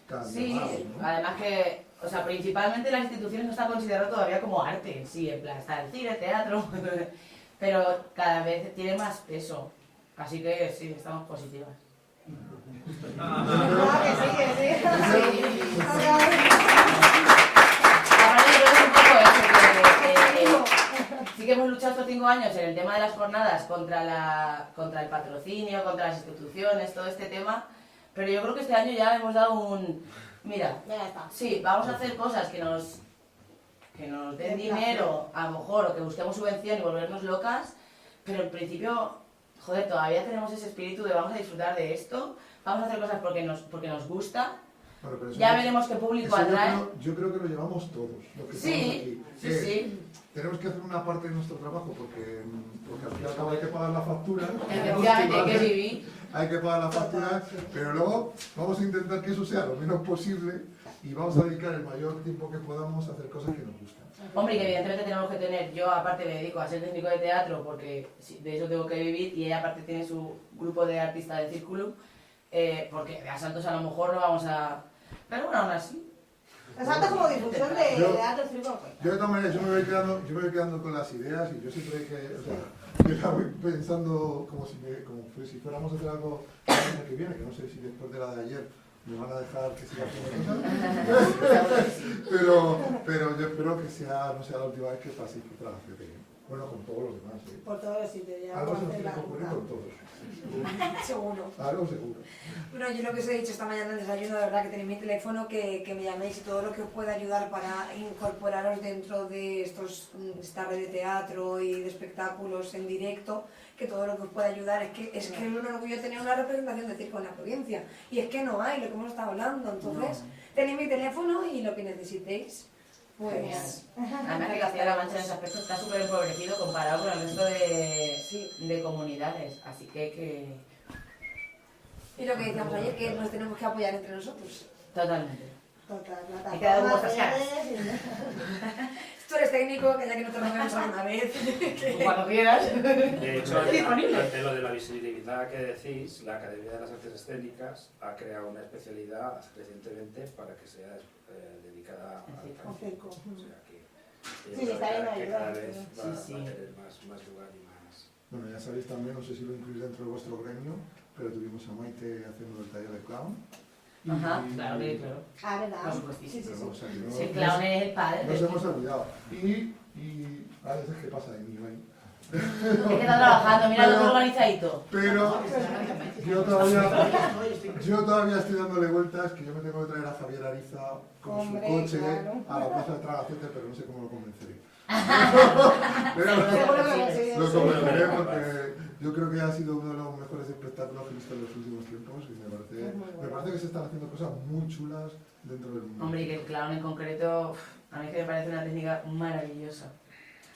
cada día más, ¿no? Además que, o sea, principalmente las instituciones no están consideradas todavía como arte en sí, en plan, está el cine, el teatro, pero cada vez tiene más peso, así que sí, estamos positivas. Que sí. Sí que hemos luchado estos 5 años en el tema de las jornadas contra el patrocinio, contra las instituciones, todo este tema, pero yo creo que este año ya hemos dado un... Mira, sí, vamos a hacer cosas que nos den dinero, a lo mejor, o que busquemos subvención y volvernos locas, pero en principio, joder, todavía tenemos ese espíritu de vamos a disfrutar de esto, vamos a hacer cosas porque nos gusta. Bueno, pero ya veremos qué público atrae. Yo creo que lo llevamos todos, los que estamos aquí. Sí. Tenemos que hacer una parte de nuestro trabajo porque al fin y al cabo hay que pagar la factura. Efectivamente, hay que vivir. Hay que pagar la factura, pero luego vamos a intentar que eso sea lo menos posible y vamos a dedicar el mayor tiempo que podamos a hacer cosas que nos gustan. Hombre, que evidentemente tenemos que tener, yo aparte me dedico a ser técnico de teatro porque de eso tengo que vivir y ella aparte tiene su grupo de artistas de círculo, porque de asaltos a lo mejor no vamos a... Pero bueno, aún así. Exacto, como difusión de arte circo. Yo de todas maneras, yo me voy quedando con las ideas y yo siempre yo la voy pensando como si fuéramos a hacer algo el año que viene, que no sé si después de la de ayer me van a dejar que siga haciendo cosas, pero yo espero que no sea la última vez que pase por la CPI. Bueno, con todos los demás. Por todos los sitios, ya. Algo se nos tiene que ocurrir con todos. Seguro. Algo seguro. Bueno, yo lo que os he dicho esta mañana en el desayuno, de verdad que tenéis mi teléfono, que me llaméis y todo lo que os pueda ayudar para incorporaros dentro de esta red de teatro y de espectáculos en directo, que todo lo que os pueda ayudar es que es un orgullo tener una representación de circo en la provincia. Y es que no hay, lo que hemos estado hablando. Entonces, tenéis mi teléfono y lo que necesitéis. Pues, además que Castilla-La Mancha en ese aspecto está súper empobrecido comparado con el resto de comunidades, así que... Y lo que decíamos ayer, que nos tenemos que apoyar entre nosotros. Totalmente. Total, hay que dar vuestras caras. Tú eres técnico, que ya que no te lo vemos alguna vez. Cuando quieras. De hecho, ante lo de la visibilidad que decís, la Academia de las Artes Escénicas ha creado una especialidad recientemente para que sea dedicada al circo. O sea que sí, está bien que cada ayudar. vez va a Sí. tener más lugar y más... Bueno, ya sabéis también, no sé si lo incluís dentro de vuestro gremio, pero tuvimos a Maite haciendo el taller de clown. Ajá, claro, claro. Ah, ¿verdad? Por supuesto. Sí, sí, sí. O sea, que no- Sí, el clown es el padre. Nos hemos olvidado. Y a veces, ¿qué pasa de mí, May? Es que está trabajando, mira todo organizadito. Pero yo todavía estoy dándole vueltas, que yo me tengo que traer a Javier Ariza con Hombre, su coche claro. a la plaza de Tragaciete, pero no sé cómo lo convenceré. Seguro que lo consigues. Lo convenceré porque yo creo que ha sido uno de los mejores espectáculos que he visto en los últimos tiempos y me parece que se están haciendo cosas muy chulas dentro del mundo. Hombre, y que el clown en concreto, a mí es que me parece una técnica maravillosa.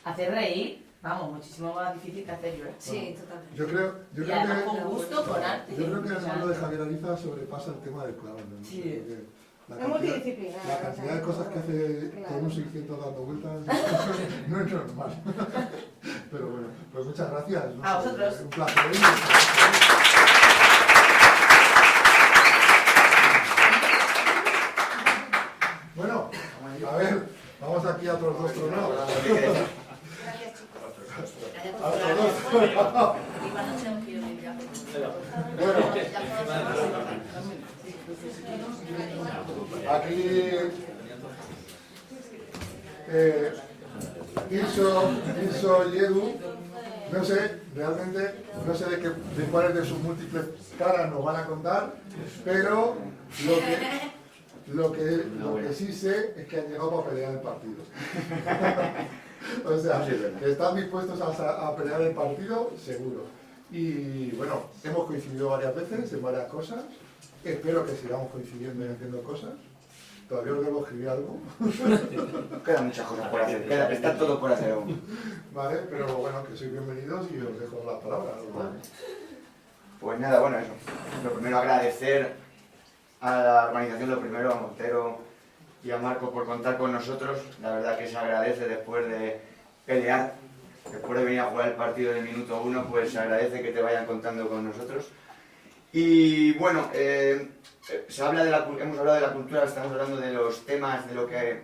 Hacer reír, vamos, muchísimo más difícil que hacer llorar. Sí, totalmente. Yo creo Y además con gusto, con arte. Yo creo que el mando de Javier Ariza sobrepasa el tema del clown, ¿no? Sí. Porque Es multidisciplinar. la cantidad de cosas que hace con un 600 dando vueltas no es normal. Pero bueno, pues muchas gracias. No A sé, vosotros. Un placer. Bueno, a ver, vamos aquí a otros dos tronados. Gracias, chicos. A otros dos. Igual nos tenemos que ir ya. Bueno, aquí Ilso y Edu, no sé, realmente, no sé de cuáles de sus múltiples caras nos van a contar, pero lo que sí sé es que han llegado para pelear el partido. O sea, que están dispuestos a pelear el partido, seguro. Y bueno, hemos coincidido varias veces en varias cosas. Espero que sigamos coincidiendo y haciendo cosas. Todavía os debo escribir algo. Quedan muchas cosas por hacer, está todo por hacer aún. Vale, pero bueno, que sois bienvenidos y os dejo las palabras. Vale. Pues nada, bueno, eso. Lo primero agradecer a la organización, lo primero a Montero y a Marco por contar con nosotros. La verdad que se agradece después de pelear, después de venir a jugar el partido del minuto 1, pues se agradece que te vayan contando con nosotros. Y bueno, hemos hablado de la cultura, estamos hablando de los temas, de lo que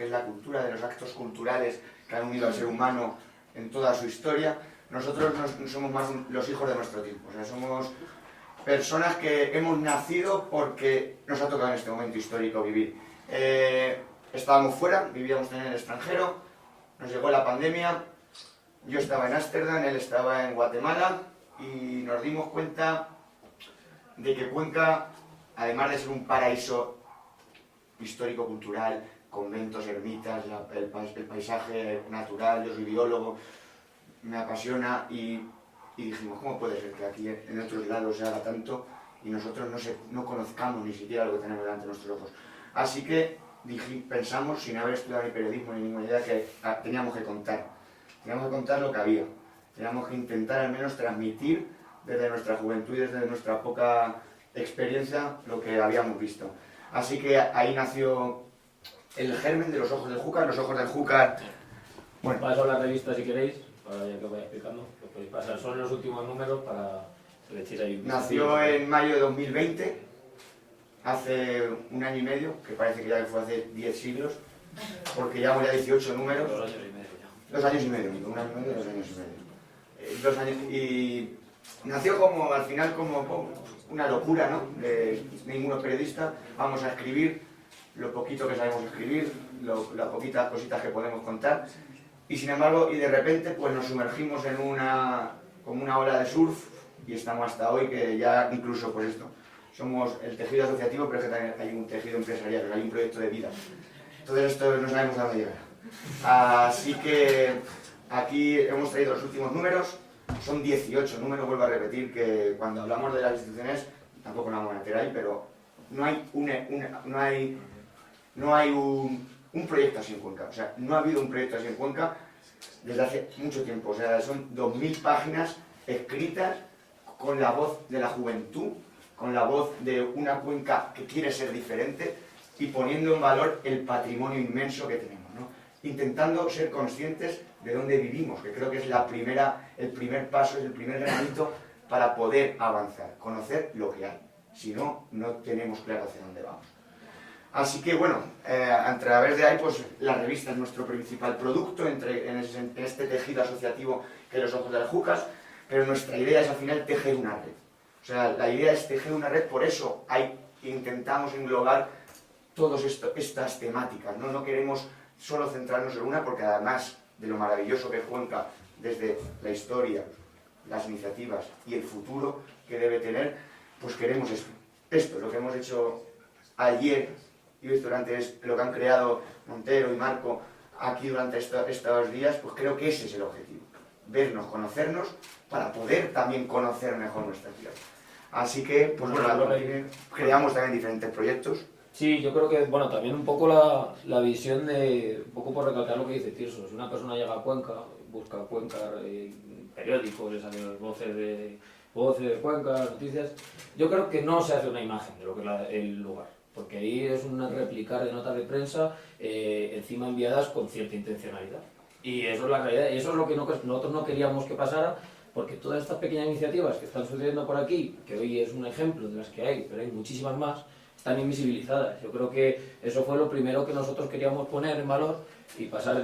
es la cultura, de los actos culturales que han unido al ser humano en toda su historia. Nosotros somos más los hijos de nuestro tiempo, o sea, somos personas que hemos nacido porque nos ha tocado en este momento histórico vivir. Estábamos fuera, vivíamos en el extranjero, nos llegó la pandemia, yo estaba en Ámsterdam, él estaba en Guatemala y nos dimos cuenta de que Cuenca, además de ser un paraíso histórico-cultural, conventos, ermitas, el paisaje natural, yo soy biólogo, me apasiona y dijimos, ¿cómo puede ser que aquí en otros lados se haga tanto y nosotros no conozcamos ni siquiera lo que tenemos delante de nuestros ojos? Así que pensamos, sin haber estudiado ni periodismo ni ninguna idea, que teníamos que contar lo que había, teníamos que intentar al menos transmitir desde nuestra juventud y desde nuestra poca experiencia lo que habíamos visto. Así que ahí nació el germen de los Ojos del Júcar. Los Ojos del Júcar, bueno, paso a la revista si queréis, para ya que os vaya explicando, lo podéis pasar, son los últimos números para que le echéis ahí un vistazo. nació en mayo de 2020, hace un año y medio, que parece que ya fue hace 10 siglos, porque llevamos ya 18 números. 2 años y medio ya. 2 años y medio, un año y medio, 2 años y medio. 2 años, y nació como, al final, como una locura, ¿no? De ninguno periodista, vamos a escribir lo poquito que sabemos escribir, las poquitas cositas que podemos contar, y sin embargo, y de repente, pues nos sumergimos en como una ola de surf, y estamos hasta hoy, que ya incluso, pues esto, somos el tejido asociativo, pero es que también hay un tejido empresarial, hay un proyecto de vida. Entonces esto no sabemos a dónde llegar. Así que aquí hemos traído los últimos números, son 18 números, vuelvo a repetir que cuando hablamos de las instituciones, tampoco nos vamos a meter ahí, pero no hay un proyecto así en Cuenca, o sea, no ha habido un proyecto así en Cuenca desde hace mucho tiempo, o sea, son 2000 páginas escritas con la voz de la juventud, con la voz de una Cuenca que quiere ser diferente y poniendo en valor el patrimonio inmenso que tenemos, ¿no? Intentando ser conscientes de dónde vivimos, que creo que es el primer paso, es el primer granito para poder avanzar, conocer lo que hay. Si no, no tenemos claro hacia dónde vamos. Así que bueno, a través de ahí, pues la revista es nuestro principal producto en este tejido asociativo que es Los Ojos del Júcar. pero nuestra idea es al final tejer una red. O sea, la idea es tejer una red, por eso intentamos englobar todas estas temáticas, ¿no? No queremos solo centrarnos en una, porque además de lo maravilloso que es Cuenca, desde la historia, las iniciativas y el futuro que debe tener, pues queremos esto. Esto, lo que hemos hecho ayer y durante lo que han creado Montero y Marco aquí durante estos días, pues creo que ese es el objetivo. Vernos, conocernos, para poder también conocer mejor nuestra ciudad. Así que, pues bueno, creamos también diferentes proyectos. Sí, yo creo que, bueno, también un poco la visión de, un poco por recalcar lo que dice Tirso, si una persona llega a Cuenca, busca Cuenca, periódicos, le salen voces de Cuenca, noticias, yo creo que no se hace una imagen de lo que es el lugar, porque ahí es una replicar de notas de prensa encima enviadas con cierta intencionalidad. Y eso es la realidad, y eso es lo que nosotros no queríamos que pasara, porque todas estas pequeñas iniciativas que están sucediendo por aquí, que hoy es un ejemplo de las que hay, pero hay muchísimas más, están invisibilizadas. Yo creo que eso fue lo primero que nosotros queríamos poner en valor y pasar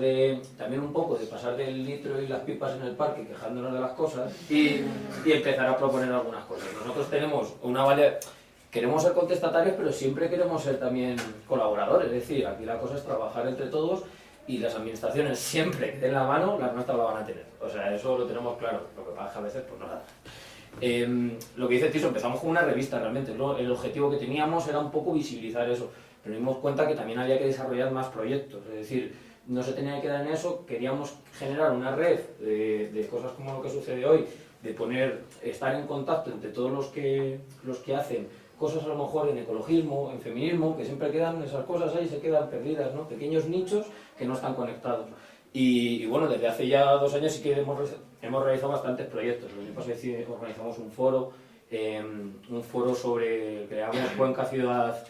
también un poco de pasar del litro y las pipas en el parque quejándonos de las cosas y empezar a proponer algunas cosas. Nosotros tenemos queremos ser contestatarios, pero siempre queremos ser también colaboradores, es decir, aquí la cosa es trabajar entre todos y las administraciones siempre que den la mano, las nuestras la van a tener. O sea, eso lo tenemos claro, lo que pasa a veces pues no la dan. Lo que dice Tiso, empezamos con una revista realmente, ¿no? El objetivo que teníamos era un poco visibilizar eso, pero nos dimos cuenta que también había que desarrollar más proyectos, es decir, no se tenía que quedar en eso, queríamos generar una red de cosas como lo que sucede hoy, de estar en contacto entre todos los que hacen cosas a lo mejor en ecologismo, en feminismo, que siempre quedan esas cosas ahí, se quedan perdidas, ¿no? Pequeños nichos que no están conectados. Y bueno, desde hace ya 2 años sí que hemos realizado bastantes proyectos. El año pasado organizamos un foro sobre, creamos Cuenca ciudad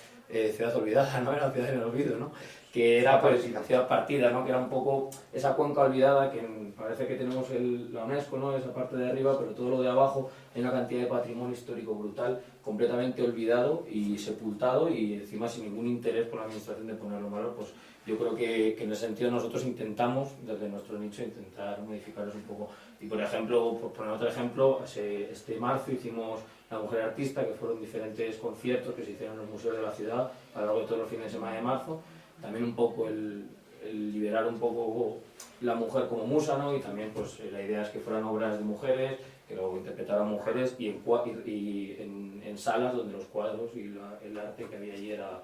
olvidada, ¿no? Era ciudad en el olvido, ¿no? Que era pues ciudad partida, ¿no? Que era un poco esa Cuenca olvidada que parece que tenemos la UNESCO, ¿no? Esa parte de arriba, pero todo lo de abajo hay una cantidad de patrimonio histórico brutal, completamente olvidado y sepultado y encima sin ningún interés por la administración de ponerlo en valor. Pues yo creo que en ese sentido nosotros intentamos, desde nuestro nicho, intentar modificar eso un poco. Y por ejemplo, por poner otro ejemplo, este marzo hicimos La Mujer Artista, que fueron diferentes conciertos que se hicieron en los museos de la ciudad a lo largo de todos los fines de semana de marzo. También un poco el liberar un poco la mujer como musa, ¿no? Y también pues la idea es que fueran obras de mujeres, que luego interpretaran mujeres y en salas donde los cuadros y el arte que había allí era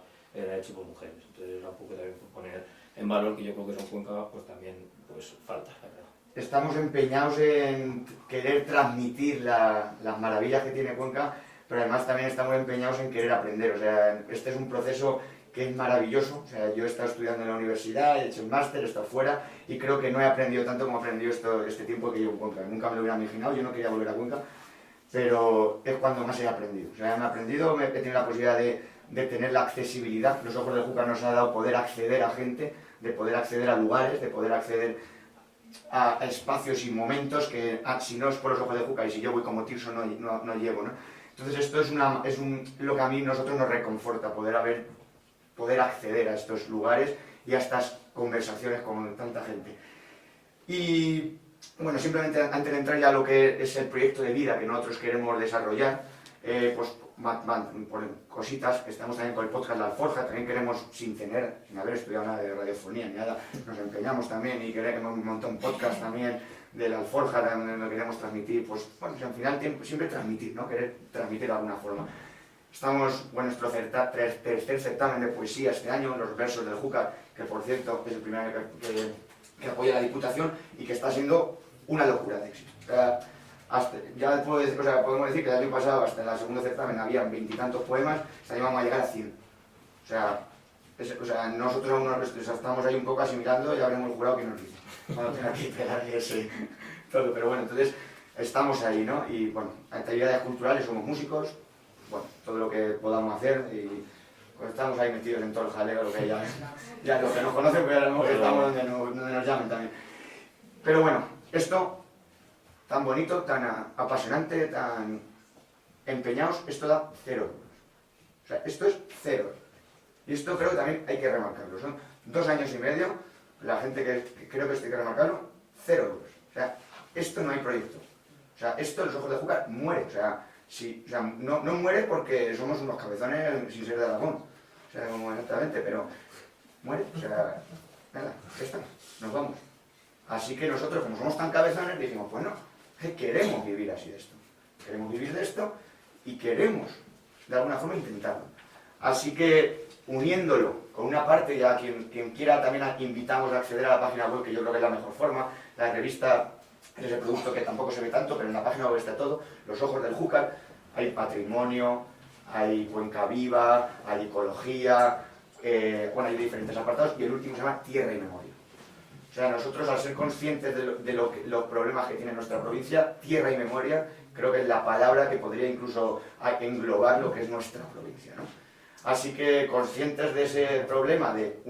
hecho por mujeres. Entonces era un poco también por poner en valor que yo creo que eso en Cuenca pues también pues falta, la verdad. Estamos empeñados en querer transmitir las maravillas que tiene Cuenca, pero además también estamos empeñados en querer aprender. O sea, este es un proceso que es maravilloso. O sea, yo he estado estudiando en la universidad, he hecho un máster, he estado fuera y creo que no he aprendido tanto como he aprendido este tiempo que llevo en Cuenca. Nunca me lo hubiera imaginado, yo no quería volver a Cuenca, pero es cuando más he aprendido. O sea, he tenido la posibilidad de tener la accesibilidad. Los Ojos de Júcar nos ha dado poder acceder a gente, de poder acceder a lugares, de poder acceder a espacios y momentos que si no es por los Ojos de Júcar y si yo voy como Tirso no llego, ¿no? Entonces esto es lo que a nosotros nos reconforta, poder acceder a estos lugares y a estas conversaciones con tanta gente. Y bueno, simplemente antes de entrar ya a lo que es el proyecto de vida que nosotros queremos desarrollar, pues por cositas, que estamos también con el podcast La Alforja, también queremos, sin haber estudiado nada de radiofonía ni nada, nos empeñamos también y queremos montar un podcast también de La Alforja, también lo queremos transmitir, pues bueno, al final siempre transmitir, ¿no? Querer transmitir de alguna forma. Estamos en nuestro tercer certamen de poesía este año, Los Versos del Júcar, que por cierto es el primero que apoya la Diputación y que está siendo una locura de éxito. Podemos decir que el año pasado, hasta el segundo certamen, había 20 y tantos poemas, este año vamos a llegar a 100. O sea, nosotros aún estamos ahí un poco asimilando y habremos el jurado que nos dice. Vamos a tener que pegar todo, pero bueno, entonces estamos ahí, ¿no? Y bueno, actividades culturales, somos músicos, bueno, todo lo que podamos hacer y pues estamos ahí metidos en todo el jaleo, lo que ya los que nos conocen, pues a lo mejor estamos donde nos llamen también. Pero bueno, esto tan bonito, tan apasionante, tan empeñados, esto da 0 euros. O sea, esto es 0 euros. Y esto creo que también hay que remarcarlo. Son 2 años y medio, la gente que creo que esto hay que remarcarlo, 0 euros. O sea, esto no hay proyecto. O sea, esto, los ojos de Júcar, muere. O sea, no muere porque somos unos cabezones sin ser de Aragón. O sea, como exactamente, pero muere. O sea, nada, ya está, nos vamos. Así que nosotros, como somos tan cabezones, dijimos, pues no, queremos vivir así de esto. Queremos vivir de esto y queremos, de alguna forma, intentarlo. Así que, uniéndolo con una parte, ya quien quiera también invitamos a acceder a la página web, que yo creo que es la mejor forma. La revista es el producto que tampoco se ve tanto, pero en la página web está todo. Los ojos del Júcar, hay patrimonio, hay Cuenca Viva, hay ecología, bueno, hay diferentes apartados, y el último se llama Tierra y Memoria. O sea, nosotros, al ser conscientes de los problemas que tiene nuestra provincia, tierra y memoria, creo que es la palabra que podría incluso englobar lo que es nuestra provincia, ¿no? Así que, conscientes de ese problema, de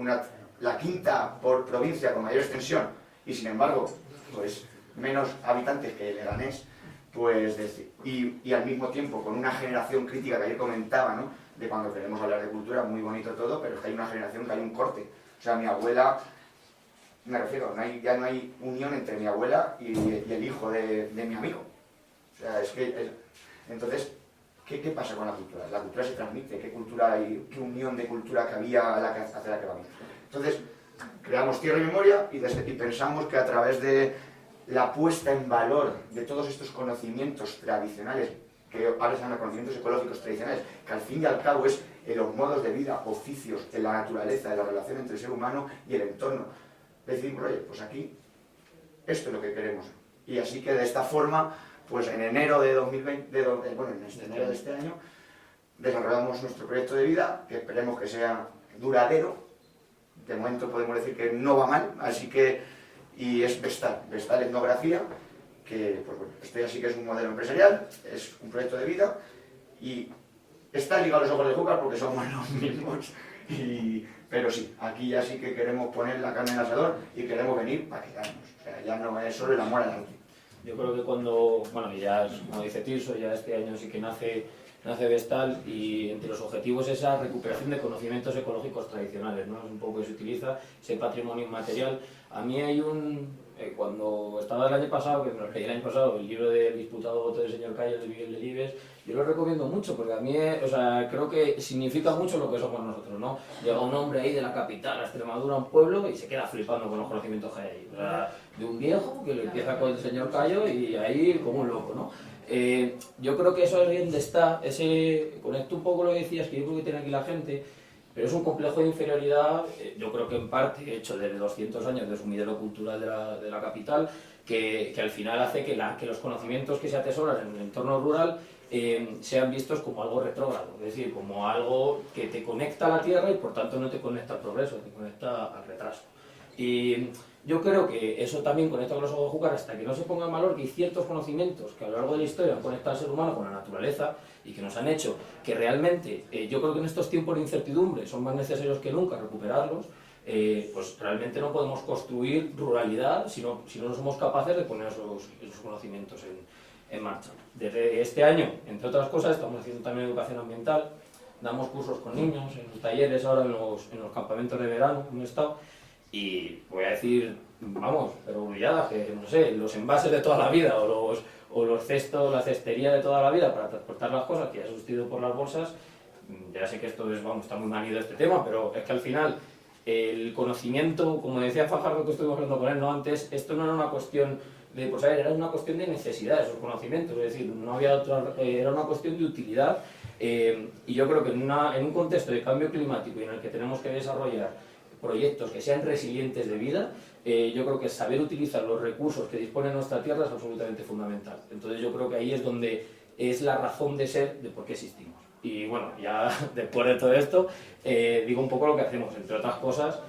la quinta por provincia con mayor extensión, y sin embargo, pues menos habitantes que Leganés, pues, y al mismo tiempo con una generación crítica que ayer comentaba, ¿no? De cuando queremos hablar de cultura, muy bonito todo, pero es que hay una generación que hay un corte. O sea, mi abuela... Me refiero, ya no hay unión entre mi abuela y el hijo de mi amigo. O sea, es que... Entonces, ¿qué pasa con la cultura? La cultura se transmite, ¿qué cultura hay? ¿Qué unión de cultura que había hacia la que vamos? Entonces, creamos Tierra y Memoria y pensamos que a través de la puesta en valor de todos estos conocimientos tradicionales, que ahora se llaman conocimientos ecológicos tradicionales, que al fin y al cabo es en los modos de vida, oficios, en la naturaleza, en la relación entre el ser humano y el entorno, decidimos, oye, pues aquí, esto es lo que queremos. Y así que de esta forma, pues en enero de 2020, en enero de este año, desarrollamos nuestro proyecto de vida, que esperemos que sea duradero. De momento podemos decir que no va mal, así que, y es Vestal Etnografía, que, pues bueno, esto ya sí que es un modelo empresarial, es un proyecto de vida, y está ligado a los ojos de Júcar porque somos los mismos. Pero sí, aquí ya sí que queremos poner la carne en el asador y queremos venir para quedarnos. O sea, ya no es solo el amor al arte. Yo creo que cuando, bueno, ya como dice Tirso, ya este año sí que nace Vestal, y entre los objetivos es esa recuperación de conocimientos ecológicos tradicionales, ¿no? Es un poco que se utiliza ese patrimonio inmaterial. A mí hay cuando estaba el año pasado, que me lo leí el año pasado, el libro del disputado voto del señor Cayo de Miguel Delibes, yo lo recomiendo mucho porque a mí, creo que significa mucho lo que somos nosotros, ¿no? Llega un hombre ahí de la capital, a Extremadura, a un pueblo, y se queda flipando con los conocimientos que hay ahí. O sea, de un viejo que lo empieza con el señor Cayo y ahí como un loco, ¿no? Yo creo que eso es donde está, conecto un poco lo que decías, que yo creo que tiene aquí la gente, pero es un complejo de inferioridad, yo creo que en parte hecho desde 200 años de sumidero cultural de la capital, que al final hace que los conocimientos que se atesoran en el entorno rural sean vistos como algo retrógrado, es decir, como algo que te conecta a la tierra y por tanto no te conecta al progreso, te conecta al retraso. Y yo creo que eso también conecta con los ojos de Júcar hasta que no se ponga en valor que hay ciertos conocimientos que a lo largo de la historia han conectado al ser humano con la naturaleza y que nos han hecho que realmente, yo creo que en estos tiempos de incertidumbre son más necesarios que nunca recuperarlos. Pues realmente no podemos construir ruralidad si no somos capaces de poner esos conocimientos en marcha. Desde este año, entre otras cosas, estamos haciendo también educación ambiental, damos cursos con niños, en talleres ahora en los campamentos de verano, en un estado, y voy a decir, vamos, pero brulladas, que no sé, los envases de toda la vida o los cestos, la cestería de toda la vida para transportar las cosas que ya se ha sustituido por las bolsas. Ya sé que esto está muy manido este tema, pero es que al final el conocimiento, como decía Fajardo, que estuvimos hablando con él, ¿no? Antes, esto no era una cuestión de por saber, era una cuestión de necesidad, esos conocimientos, es decir, no había era una cuestión de utilidad, y yo creo que en un contexto de cambio climático y en el que tenemos que desarrollar proyectos que sean resilientes de vida, yo creo que saber utilizar los recursos que dispone nuestra tierra es absolutamente fundamental. Entonces yo creo que ahí es donde es la razón de ser de por qué existimos. Y bueno, ya después de todo esto, digo un poco lo que hacemos. Entre otras cosas,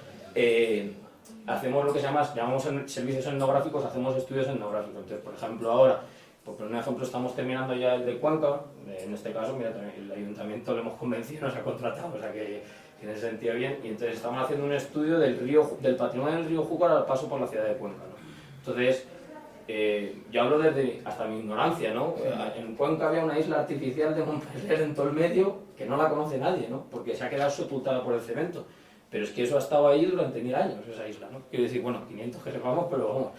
hacemos lo que llamamos servicios etnográficos, hacemos estudios etnográficos. Entonces, por ejemplo, ahora, por poner un ejemplo, estamos terminando ya el de Cuenca. En este caso, mira, el ayuntamiento lo hemos convencido, nos ha contratado, o sea que en ese sentido bien. Y entonces estamos haciendo un estudio del patrimonio del río Júcar al paso por la ciudad de Cuenca, ¿no? Entonces, yo hablo desde hasta mi ignorancia, ¿no? En Cuenca había una isla artificial de Montpellier en todo el medio que no la conoce nadie, ¿no? Porque se ha quedado sepultada por el cemento. Pero es que eso ha estado ahí durante 1000 años, esa isla, ¿no? Quiero decir, bueno, 500 que sepamos, pero vamos.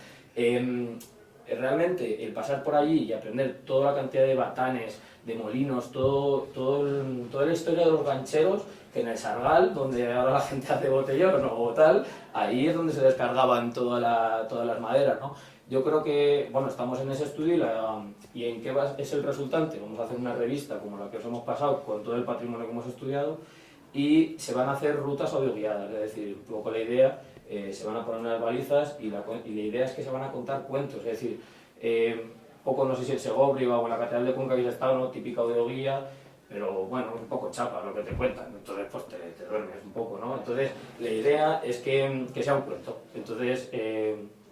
realmente el pasar por allí y aprender toda la cantidad de batanes, de molinos, toda la historia de los gancheros, que en el Sargal, donde ahora la gente hace botellón o tal, ahí es donde se descargaban todas las maderas, ¿no? Yo creo que, bueno, estamos en ese estudio y en qué es el resultante. Vamos a hacer una revista como la que os hemos pasado con todo el patrimonio que hemos estudiado y se van a hacer rutas audioguiadas, es decir, un poco la idea, se van a poner unas balizas y la idea es que se van a contar cuentos, es decir, poco no sé si el Segovia o en la Catedral de Cuenca habéis estado, ¿no? Típica audioguía, pero bueno, un poco chapa lo que te cuentan, entonces pues te duermes un poco, ¿no? Entonces la idea es que sea un cuento, entonces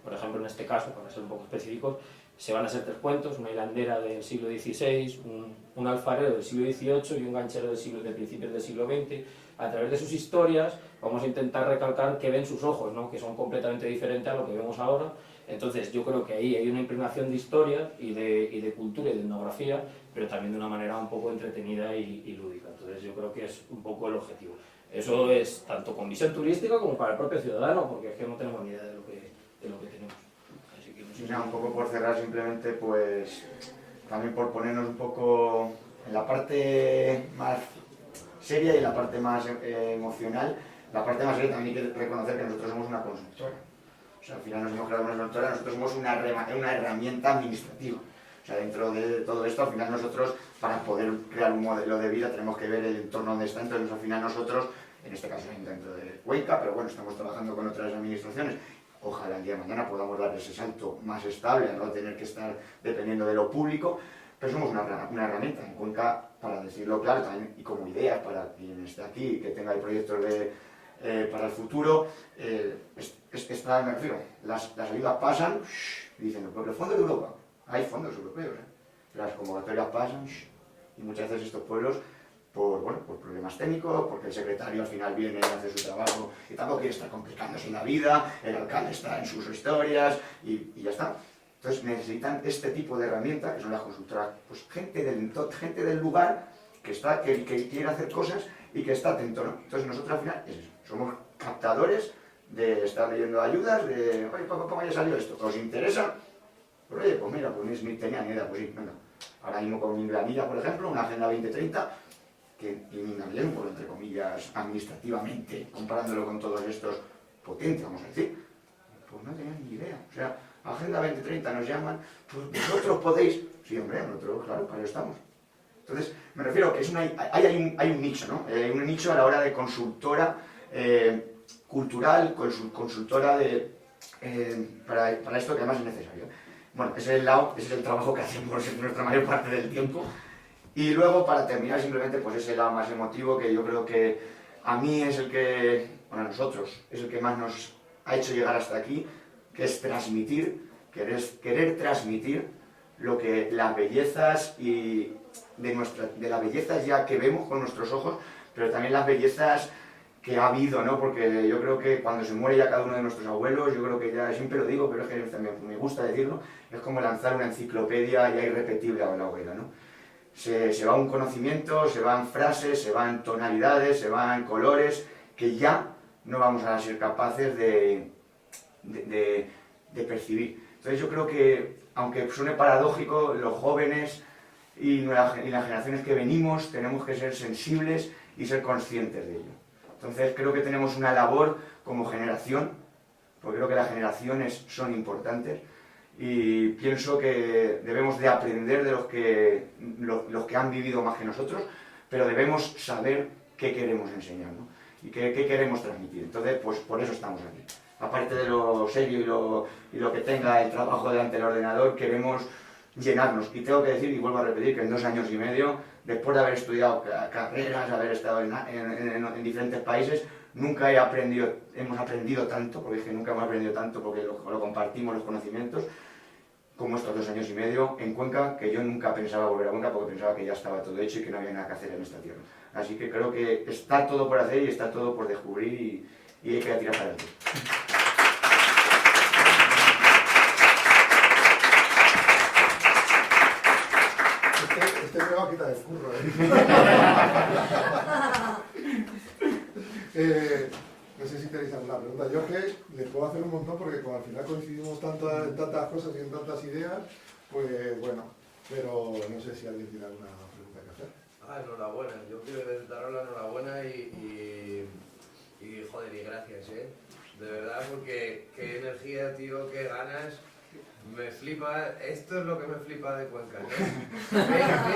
por ejemplo en este caso, para ser un poco específicos, se van a hacer 3 cuentos, una hilandera del siglo XVI, un alfarero del siglo XVIII y un ganchero de principios del siglo XX. A través de sus historias vamos a intentar recalcar qué ven sus ojos, ¿no? Que son completamente diferentes a lo que vemos ahora. Entonces yo creo que ahí hay una impregnación de historia y de cultura y de etnografía, pero también de una manera un poco entretenida y lúdica. Entonces yo creo que es un poco el objetivo. Eso es tanto con visión turística como para el propio ciudadano, porque es que no tenemos ni idea de lo que tenemos. Así que no sé. Y nada, un poco por cerrar simplemente, pues también por ponernos un poco en la parte más seria y en la parte más emocional. La parte más seria también hay que reconocer que nosotros somos una consultora. O sea, al final nos hemos creado una consultora, nosotros somos una herramienta administrativa. O sea, dentro de todo esto, al final nosotros, para poder crear un modelo de vida, tenemos que ver el entorno donde está. Entonces, al final nosotros, en este caso dentro de Cuenca, pero bueno, estamos trabajando con otras administraciones. Ojalá el día de mañana podamos dar ese salto más estable, no tener que estar dependiendo de lo público, pero somos una herramienta en Cuenca, para decirlo claro, también, y como idea para quien esté aquí y que tenga el proyecto para el futuro, me refiero, las ayudas pasan, dicen, porque los fondos de Europa, hay fondos europeos, las convocatorias pasan, y muchas veces estos pueblos, por problemas técnicos, porque el secretario al final viene y hace su trabajo y tampoco quiere estar complicándose la vida, el alcalde está en sus historias y ya está. Entonces necesitan este tipo de herramientas, que son las consultoras, pues gente del lugar que quiere hacer cosas y que está atento, ¿no? Entonces nosotros al final es eso, somos captadores de estar leyendo ayudas, de, oye, ¿cómo haya salido esto? ¿Os interesa? Pero oye, pues mira, pues ni tenía ni idea, pues sí, venga. Ahora mismo con Mindanilla, por ejemplo, una Agenda 2030, que Mindanilla es un pueblo, entre comillas, administrativamente, comparándolo con todos estos potentes, vamos a decir, pues no tenían ni idea. O sea, Agenda 2030 nos llaman, pues vosotros podéis, sí hombre, nosotros, claro, para eso estamos. Entonces, me refiero que hay un nicho, ¿no? Hay un nicho a la hora de consultora cultural, consultora para esto que además es necesario. Bueno, ese es el trabajo que hacemos en nuestra mayor parte del tiempo. Y luego, para terminar, simplemente, pues ese lado más emotivo que yo creo que a mí es el que, bueno, a nosotros, es el que más nos ha hecho llegar hasta aquí, que es transmitir, querer transmitir lo que las bellezas y de las bellezas ya que vemos con nuestros ojos, pero también las bellezas que ha habido, ¿no? Porque yo creo que cuando se muere ya cada uno de nuestros abuelos, yo creo que ya siempre lo digo, pero es que también me gusta decirlo, es como lanzar una enciclopedia ya irrepetible a la abuela, ¿no? Se va un conocimiento, se van frases, se van tonalidades, se van colores, que ya no vamos a ser capaces de percibir. Entonces yo creo que, aunque suene paradójico, los jóvenes y las generaciones que venimos tenemos que ser sensibles y ser conscientes de ello. Entonces creo que tenemos una labor como generación, porque creo que las generaciones son importantes, y pienso que debemos de aprender de los que han vivido más que nosotros, pero debemos saber qué queremos enseñar, ¿no? Y qué queremos transmitir. Entonces, pues por eso estamos aquí. Aparte de lo serio y lo que tenga el trabajo delante del ordenador, queremos llenarnos. Y tengo que decir, y vuelvo a repetir, que en 2 años y medio, después de haber estudiado carreras, haber estado en diferentes países, nunca hemos aprendido tanto, porque es que nunca hemos aprendido tanto, porque lo compartimos los conocimientos, como estos 2 años y medio en Cuenca, que yo nunca pensaba volver a Cuenca porque pensaba que ya estaba todo hecho y que no había nada que hacer en esta tierra. Así que creo que está todo por hacer y está todo por descubrir y hay que tirar para adelante. Este me va a quitar el curro, No sé si tenéis alguna pregunta. Yo es que les puedo hacer un montón porque como al final coincidimos tanto en tantas cosas y en tantas ideas, pues bueno, pero no sé si alguien tiene alguna pregunta que hacer. Enhorabuena. Yo quiero daros la enhorabuena y joder, y gracias, de verdad, porque qué energía, tío, qué ganas. Me flipa, esto es lo que me flipa de Cuenca, ¿no?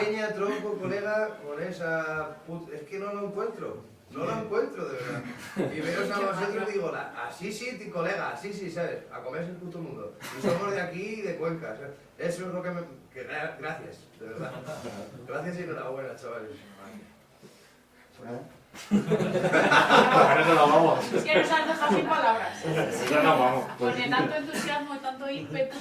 Peña, tronco, colega, con esa es que no lo encuentro, de verdad. Y veros a vosotros y digo, así sí, colega, así sí, ¿sabes? A comerse el puto mundo. Y somos de aquí y de Cuenca, ¿sabes? Eso es lo que gracias, de verdad. Gracias y enhorabuena, chavales. Es que nos has dejado sin palabras. Ya nos vamos. Porque tanto entusiasmo y tanto ímpetu.